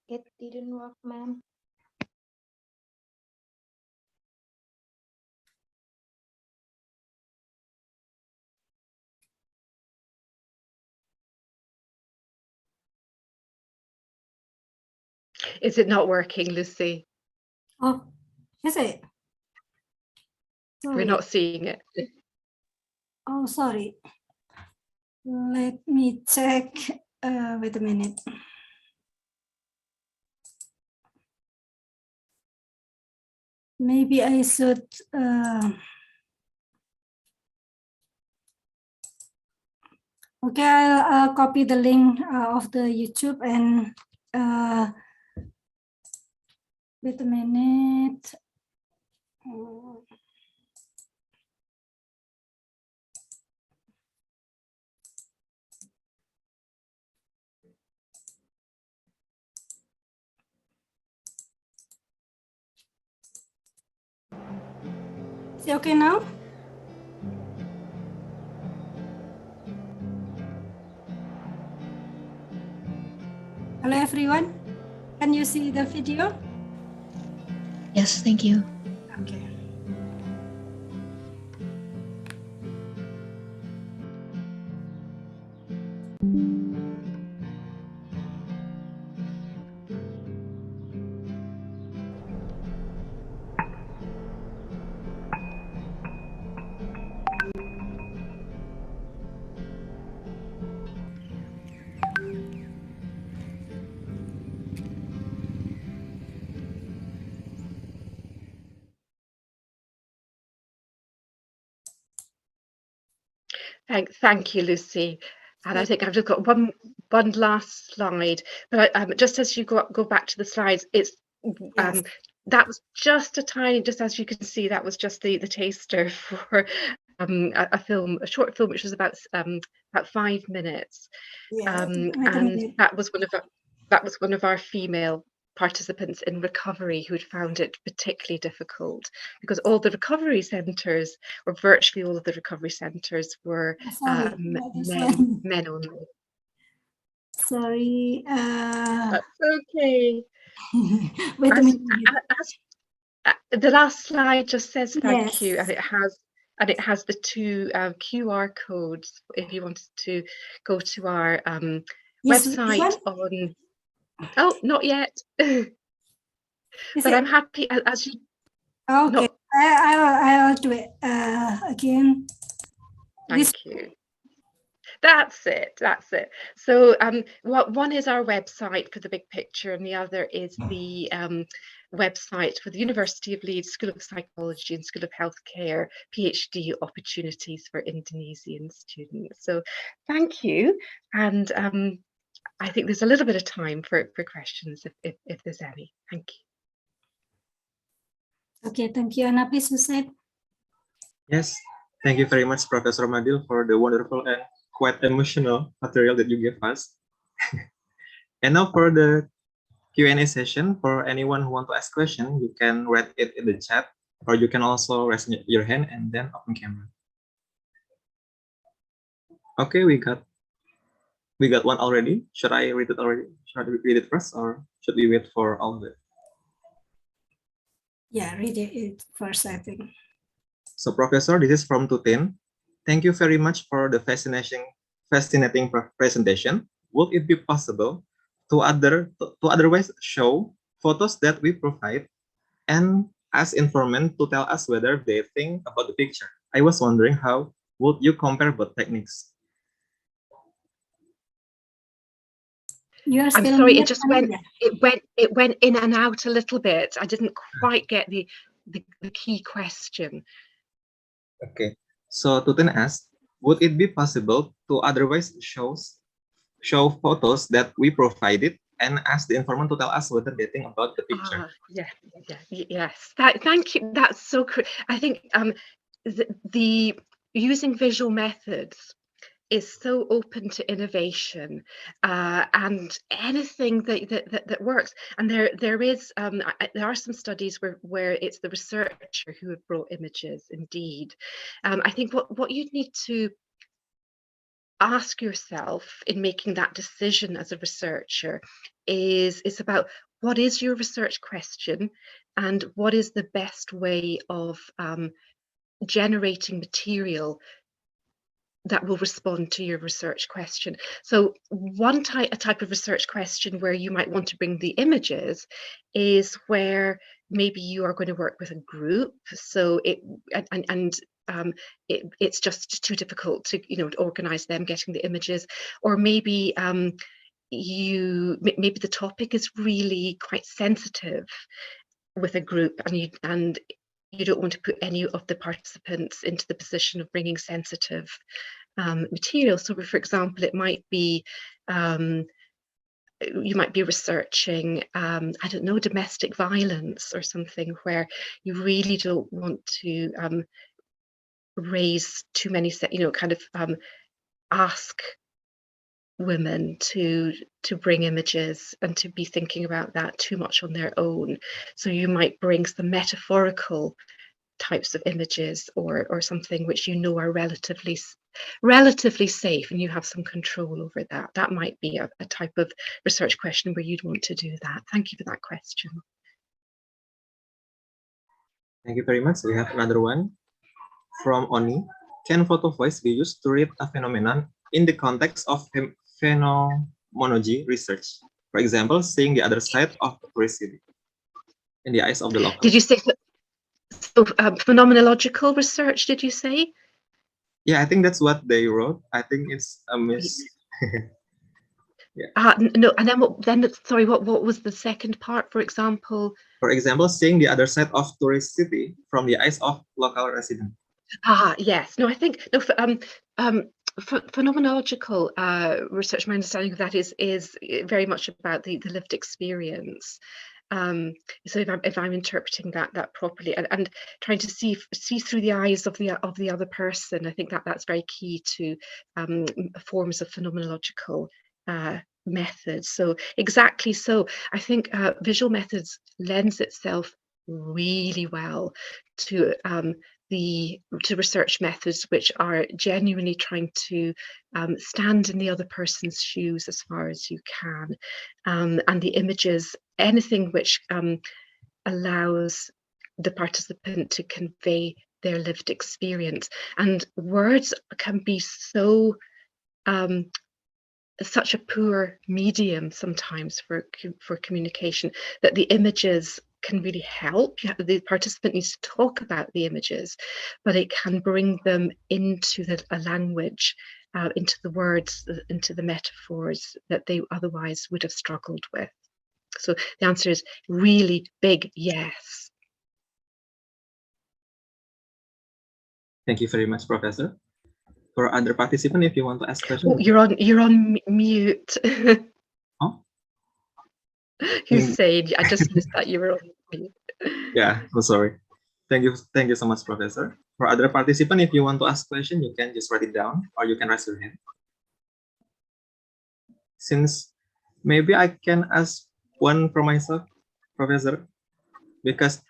It didn't work, ma'am. Is it not working, Lucy? Oh, is it? We're Sorry. not seeing it. Oh, sorry. Let me check. Wait a minute. Maybe I should. Okay, I'll copy the link of the YouTube and wait a minute. Is it okay now? Hello, everyone. Can you see the video? Yes, thank you. Okay. Thank you, Lucy. And I Yes. think I've just got one last slide. But just as you go back to the slides, it's Yes. that was just a tiny, just as you can see, that was just the taster for a short film, which was about 5 minutes. Yeah. Wait a And minute. that was one of our female participants in recovery who'd found it particularly difficult because all the recovery centres, or virtually all of the recovery centres, were Sorry. This one. men only. Sorry. That's okay. Wait a minute. The last slide just says thank you, Yes. and it has the two QR codes if you wanted to go to our Yes, this website one? on. Oh, not yet. Is But it? I'm happy as you. Okay. No, I'll do it again. thank you. That's it. So one is our website for the big picture, and the other is the website for the University of Leeds School of Psychology and School of Healthcare PhD opportunities for Indonesian students. So thank you, and I think there's a little bit of time for questions if there's any. Thank you. Okay, thank you, Anna. Please proceed. Yes, thank you very much, Professor Madil, for the wonderful and quite emotional material that you gave us. And now for the Q&A session, for anyone who want to ask question, you can write it in the chat, or you can also raise your hand and then open camera. Okay, we got one already. Should I read it already? Should I read it first, or should we wait for all of it? Yeah, read it first, I think. So, Professor, this is from Tutin. Thank you very much for the fascinating presentation. Would it be possible to otherwise show photos that we provide and ask informant to tell us whether they think about the picture? I was wondering how would you compare both techniques? You are I'm still sorry, mute, it went in and out a little bit. I didn't quite get the key question. Okay, so Tutin asked, would it be possible to otherwise show photos that we provided and ask the informant to tell us whether they think about the picture? Yes. Thank you. That's so cool. I think the using visual methods is so open to innovation and anything that works. And there are some studies where it's the researcher who have brought images. Indeed, I think what you'd need to ask yourself in making that decision as a researcher is about what is your research question and what is the best way of generating material that will respond to your research question. So a type of research question where you might want to bring the images is where maybe you are going to work with a group. So it's just too difficult to to organize them getting the images, or maybe maybe the topic is really quite sensitive with a group, and you don't want to put any of the participants into the position of bringing sensitive material. So, for example, it might be you might be researching, I don't know, domestic violence or something where you really don't want to raise too many, kind of ask women to bring images and to be thinking about that too much on their own. So you might bring some metaphorical types of images or something which are relatively safe, and you have some control over that. That might be a type of research question where you'd want to do that. Thank you for that question. Thank you very much. We have another one from Oni. Can photo voice be used to read a phenomenon in the context of phenomenology research? For example, seeing the other side of the curiosity in the eyes of the local. Did you say phenomenological research, did you say? Yeah, I think that's what they wrote. I think it's a miss. Yeah. No, and then sorry, what was the second part, for example? For example, seeing the other side of tourist city from the eyes of local resident. Yes. No, I think phenomenological research, my understanding of that is very much about the lived experience. So if I'm interpreting that properly and trying to see through the eyes of the other person, I think that's very key to forms of phenomenological methods. So exactly so. I think visual methods lends itself really well to research methods which are genuinely trying to stand in the other person's shoes as far as you can, and the images, anything which allows the participant to convey their lived experience. And words can be such a poor medium sometimes for communication that the images can really help. The participant needs to talk about the images, but it can bring them into a language, into the words, into the metaphors that they otherwise would have struggled with. So the answer is really big yes. Thank you very much, Professor. For other participants, if you want to ask questions. Oh, you're on mute. Oh? Hussein, I just missed that you were on mute. Yeah, I'm sorry. Thank you so much, Professor. For other participants, if you want to ask question, you can just write it down or you can raise your hand. Since maybe I can ask one for myself, Professor, because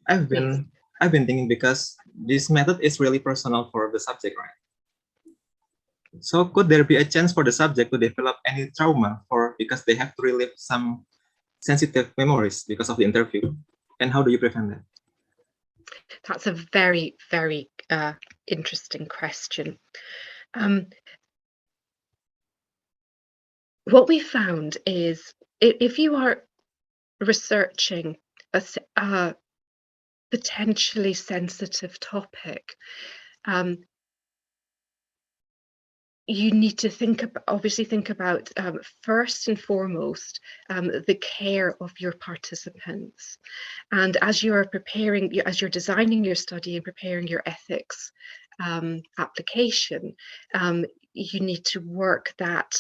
I've been thinking, because this method is really personal for the subject, right? So could there be a chance for the subject to develop any trauma because they have to relive some sensitive memories because of the interview? And how do you prevent that? That's a very, very interesting question. What we found is if you are researching a potentially sensitive topic, you need to think about first and foremost the care of your participants. And as you're designing your study and preparing your ethics application, you need to work that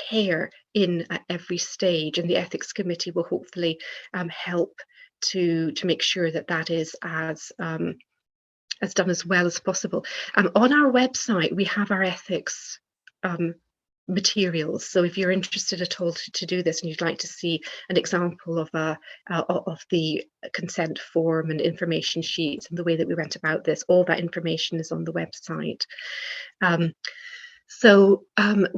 care in at every stage, and the ethics committee will hopefully help to make sure that is as done as well as possible. On our website, we have our ethics materials. So if you're interested at all to do this and you'd like to see an example of the consent form and information sheets and the way that we went about this, all that information is on the website. So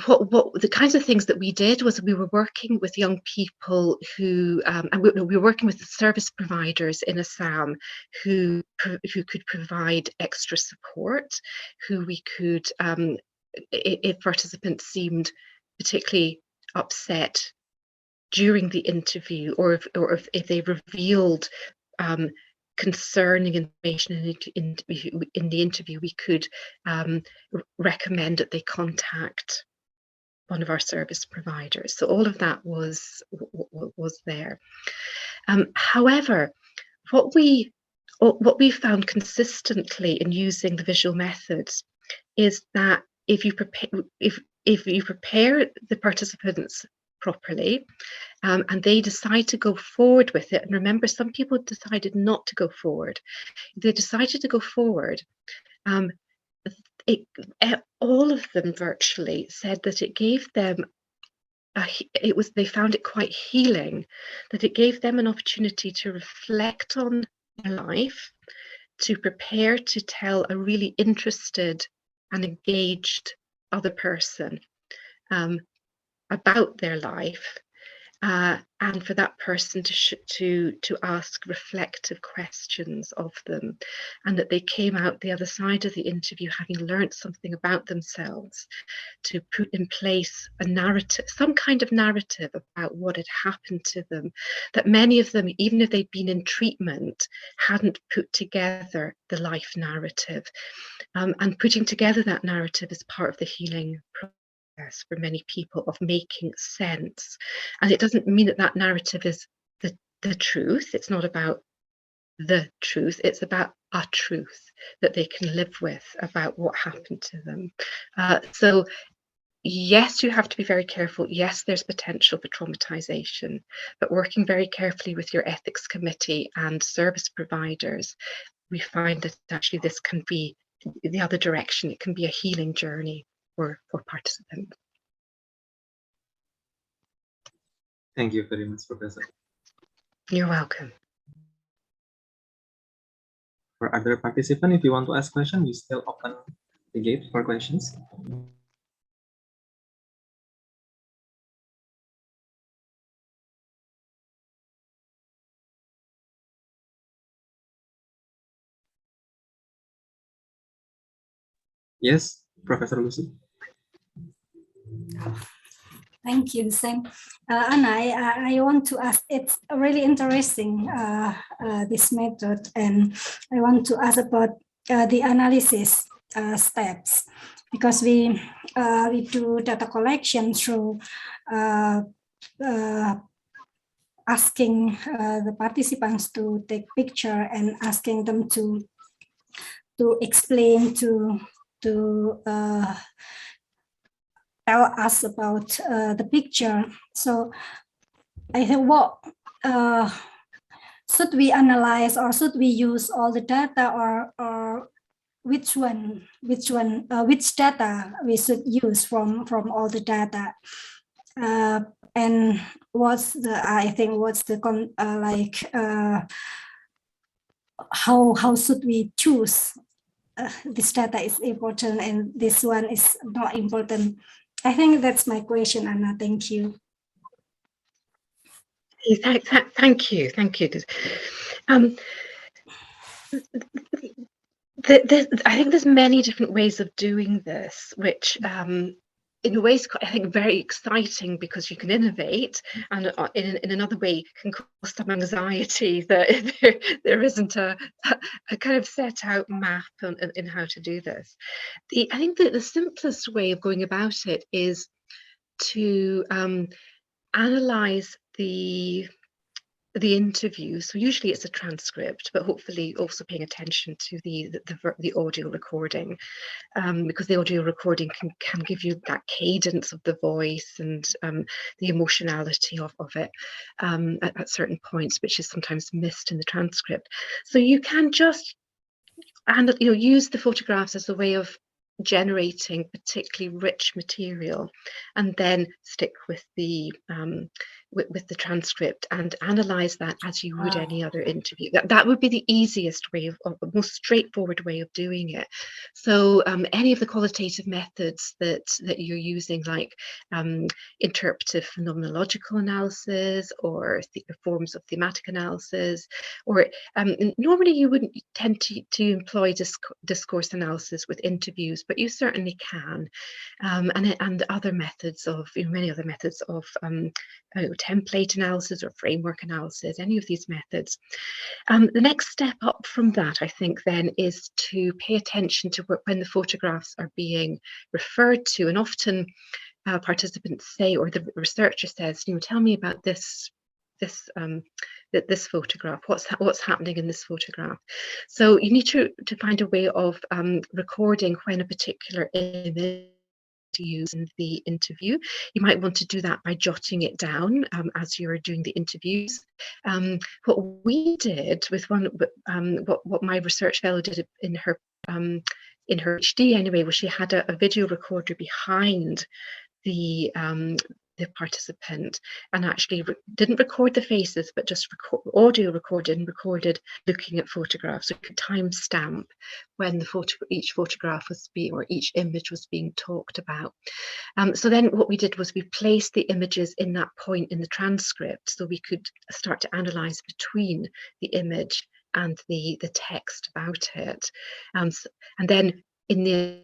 what the kinds of things that we did was we were working with young people who, and we were working with the service providers in Assam who could provide extra support, who we could, if participants seemed particularly upset during the interview, or if they revealed concerning information in the interview, we could recommend that they contact one of our service providers. So all of that was there. However, what we found consistently in using the visual methods is that if you prepare the participants properly, and they decide to go forward with it. And remember, some people decided not to go forward. They decided to go forward. All of them virtually said that it gave them they found it quite healing, that it gave them an opportunity to reflect on their life, to prepare to tell a really interested and engaged other person about their life, and for that person to ask reflective questions of them, and that they came out the other side of the interview having learned something about themselves, to put in place a narrative, some kind of narrative about what had happened to them, that many of them, even if they'd been in treatment, hadn't put together the life narrative, and putting together that narrative is part of the healing process for many people, of making sense. And it doesn't mean that narrative is the truth. It's not about the truth. It's about a truth that they can live with about what happened to them. So yes, you have to be very careful. Yes, there's potential for traumatization, but working very carefully with your ethics committee and service providers, we find that actually this can be the other direction. It can be a healing journey for participants. Thank you very much, Professor. You're welcome. For other participants, if you want to ask questions, we still open the gate for questions. Yes, Professor Lucy. Thank you, Sam. Anna, I want to ask, it's really interesting, this method, and I want to ask about the analysis steps, because we do data collection through asking the participants to take picture and asking them to explain, to tell us about the picture. So I think, what should we analyze, or should we use all the data, or which data we should use from all the data? And what's the how should we choose this data is important and this one is not important? I think that's my question, Anna. Thank you. Thank you. I think there's many different ways of doing this, which in a way is, I think, very exciting, because you can innovate, and in another way can cause some anxiety that there isn't a kind of set out map in how to do this. I think that the simplest way of going about it is to analyze the interview. So usually it's a transcript, but hopefully also paying attention to the audio recording, because the audio recording can give you that cadence of the voice and the emotionality of it at certain points, which is sometimes missed in the transcript. So you can just use the photographs as a way of generating particularly rich material, and then stick with the with the transcript and analyze that as you would any other interview. That would be the easiest way of the most straightforward way of doing it. So any of the qualitative methods that you're using, like interpretive phenomenological analysis or forms of thematic analysis, or normally you wouldn't tend to employ discourse analysis with interviews, but you certainly can, and other methods of, many other methods of template analysis or framework analysis, any of these methods. The next step up from that, I think, then is to pay attention to when the photographs are being referred to, and often participants say, or the researcher says, tell me about this photograph. What's happening in this photograph? So you need to find a way of recording when a particular image to use in the interview. You might want to do that by jotting it down as you're doing the interviews. What we did with what my research fellow did in her PhD anyway, was she had a video recorder behind the participant, and actually didn't record the faces, but just audio recorded and recorded looking at photographs. So you could timestamp when each photograph was or each image was being talked about. So then what we did was we placed the images in that point in the transcript, so we could start to analyze between the image and the text about it. And then in the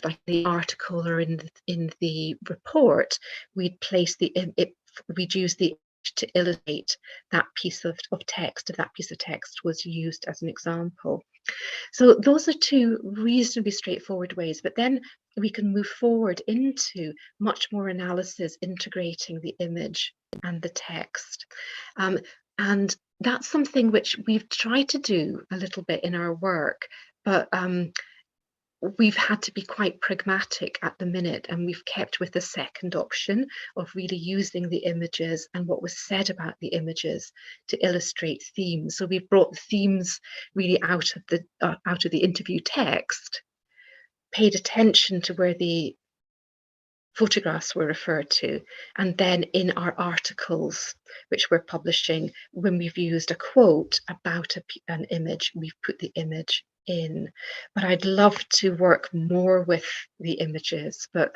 like the article or in the report, we'd place we'd use the image to illustrate that piece of text, if that piece of text was used as an example. So those are two reasonably straightforward ways, but then we can move forward into much more analysis, integrating the image and the text. And that's something which we've tried to do a little bit in our work, but we've had to be quite pragmatic at the minute, and we've kept with the second option of really using the images and what was said about the images to illustrate themes. So we've brought the themes really out of the interview text, paid attention to where the photographs were referred to, and then in our articles which we're publishing, when we've used a quote about an image, we've put the image in. But I'd love to work more with the images, but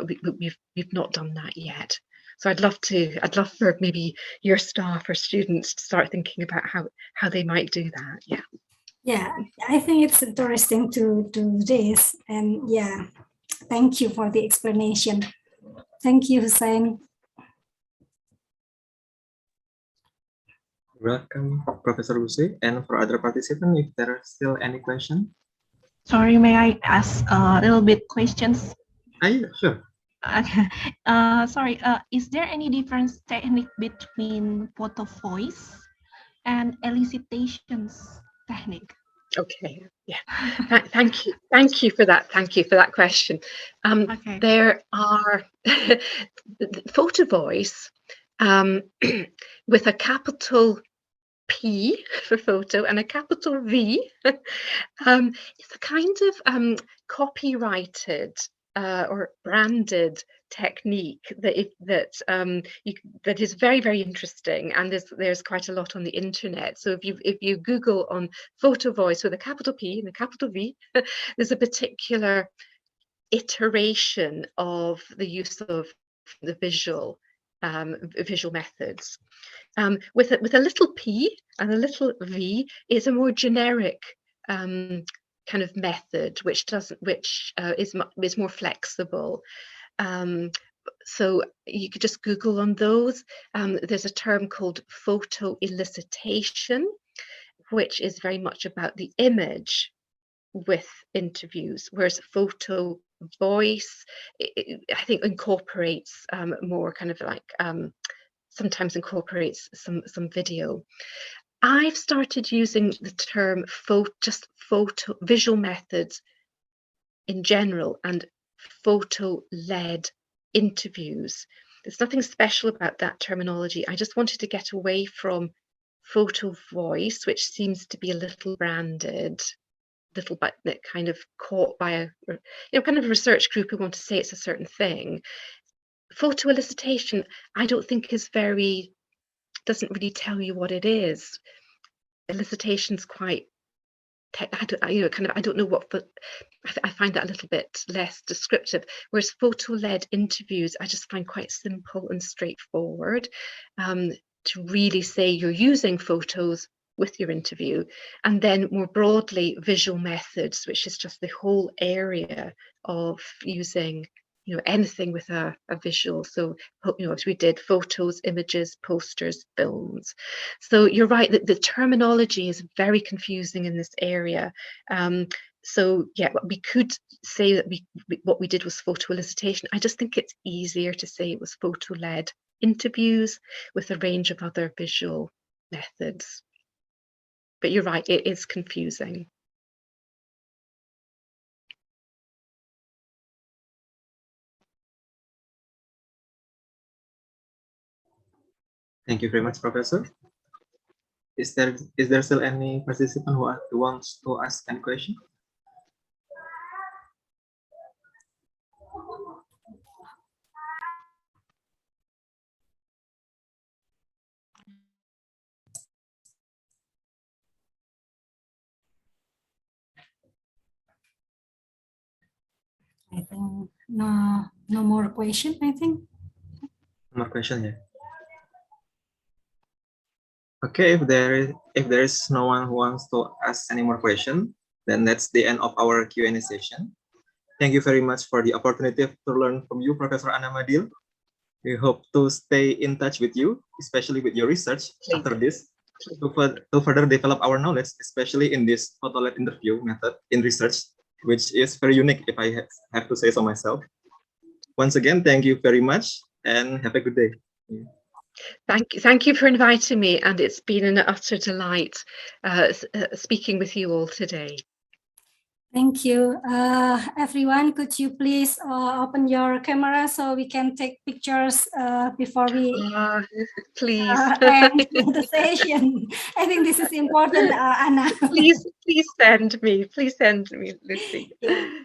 we've not done that yet. So I'd love for maybe your staff or students to start thinking about how they might do that. Yeah, I think it's interesting to do this, and yeah, thank you for the explanation. Thank you, Hussein. Welcome, Professor Lucy. And for other participants, if there are still any questions. Sorry, may I ask a little bit questions? Yeah, sure. Okay. Sorry, is there any difference technique between photo voice and elicitations technique? Okay, yeah. Thank you for that. Thank you for that question. Okay. There are photo voice with a capital P for photo and a capital V. It's a kind of copyrighted or branded technique that is very, very interesting, and there's quite a lot on the internet. So if you Google on photo voice with a capital P and a capital V, there's a particular iteration of the use of the visual methods. With a little P and a little V is a more generic kind of method, which is more flexible. So you could just Google on those. There's a term called photo elicitation, which is very much about the image with interviews, whereas photo voice, I think, incorporates more kind of like sometimes incorporates some video. I've started using the term visual methods in general and photo-led interviews. There's nothing special about that terminology. I just wanted to get away from photo voice, which seems to be a little branded, little bit kind of caught by a kind of research group who want to say it's a certain thing. photo elicitation, I don't think doesn't really tell you what it is. Elicitation's quite, I don't know what, but I find that a little bit less descriptive. Whereas photo-led interviews, I just find quite simple and straightforward, to really say you're using photos with your interview. And then more broadly, visual methods, which is just the whole area of using anything with a visual. So as we did photos, images, posters, films. So you're right that the terminology is very confusing in this area. So yeah, we could say that what we did was photo elicitation. I just think it's easier to say it was photo-led interviews with a range of other visual methods. But you're right, it is confusing. Thank you very much, Professor. Is there still any participant who wants to ask any question? I think no more question, I think. No more question, yeah. Okay, if there is no one who wants to ask any more question, then that's the end of our Q&A session. Thank you very much for the opportunity to learn from you, Professor Anna Madil. We hope to stay in touch with you, especially with your research after this, to further develop our knowledge, especially in this photo-led interview method in research, which is very unique, if I have to say so myself. Once again, thank you very much and have a good day. Thank you for inviting me, and it's been an utter delight speaking with you all today. Thank you. Everyone, could you please open your camera so we can take pictures before we please end the session? I think this is important, Anna. Please send me, Lucy.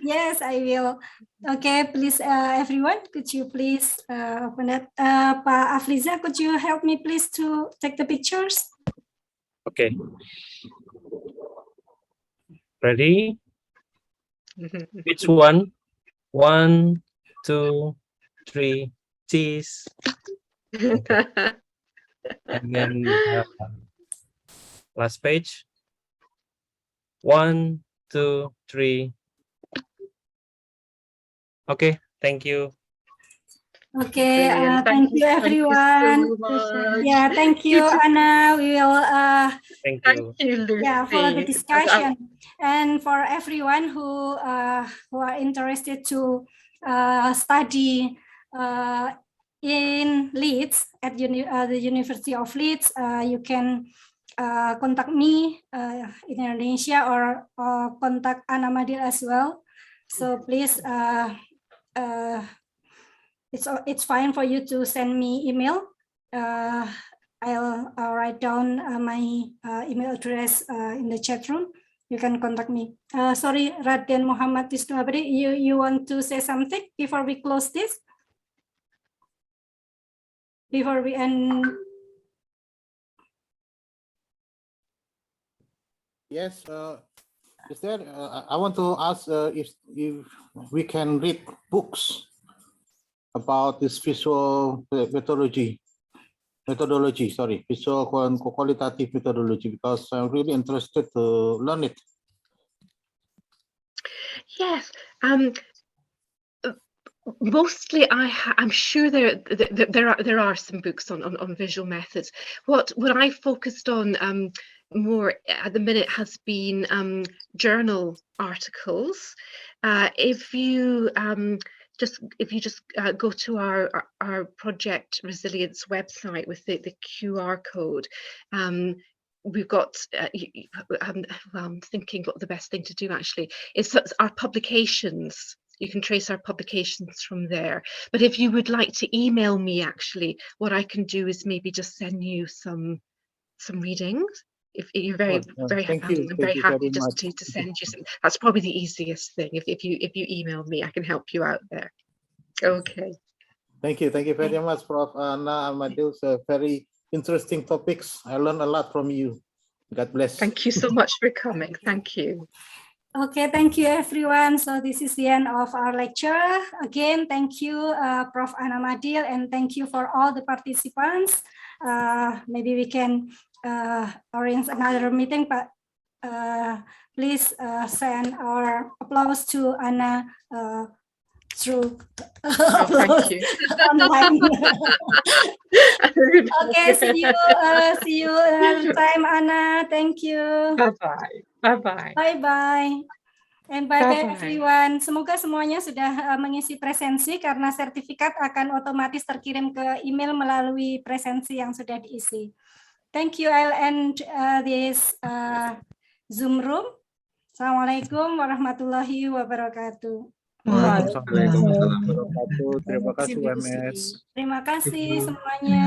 Yes, I will. Okay, please, everyone, could you please open it? Pa Afriza, could you help me please to take the pictures? Okay. Ready? Which one? 1, 2, 3, cheese. Okay. And then last page. 1, 2, 3. Okay, thank you. Okay, thank you everyone. Yeah, thank you, Anna. We will thank you, Lucy. Yeah, follow the discussion. And for everyone who are interested to study in Leeds at the University of Leeds, you can contact me in Indonesia or contact Anna Madil as well. So please, it's fine for you to send me email. I'll write down my email address in the chat room. You can contact me. Sorry, Raden Muhammad Wisnu Abadi, you want to say something before we close this? Before we end? Yes, is there? I want to ask if we can read books about this visual methodology. Sorry, visual qualitative methodology, because I'm really interested to learn it. Yes. Mostly, I'm sure there are some books on visual methods. What I focused on more at the minute has been journal articles. If you just go to our Project Resilience website with the QR code, we've got well, I'm thinking what the best thing to do actually is our publications. You can trace our publications from there. But if you would like to email me, actually, what I can do is maybe just send you some readings. If you're very happy just to send you some. That's probably the easiest thing. If you email me, I can help you out there. Okay. Thank you very much, Prof. Anna Amadil. Very interesting topics. I learned a lot from you. God bless. Thank you so much for coming. Thank you. Okay, thank you everyone. So this is the end of our lecture. Again, thank you, Prof. Anna Madil, and thank you for all the participants. Maybe we can arrange another meeting, but please send our applause to Anna through Thank you. online. Okay, see you another time, Anna. Thank you. Bye-bye. Bye-bye. Bye-bye. And bye-bye Bye-bye. everyone. Semoga semuanya sudah mengisi presensi karena sertifikat akan otomatis terkirim ke email melalui presensi yang sudah diisi. Thank you. I'll end this Zoom room. Assalamualaikum warahmatullahi wabarakatuh. Waalaikumsalam warahmatullahi wabarakatuh. Terima kasih, UMS. Terima kasih semuanya.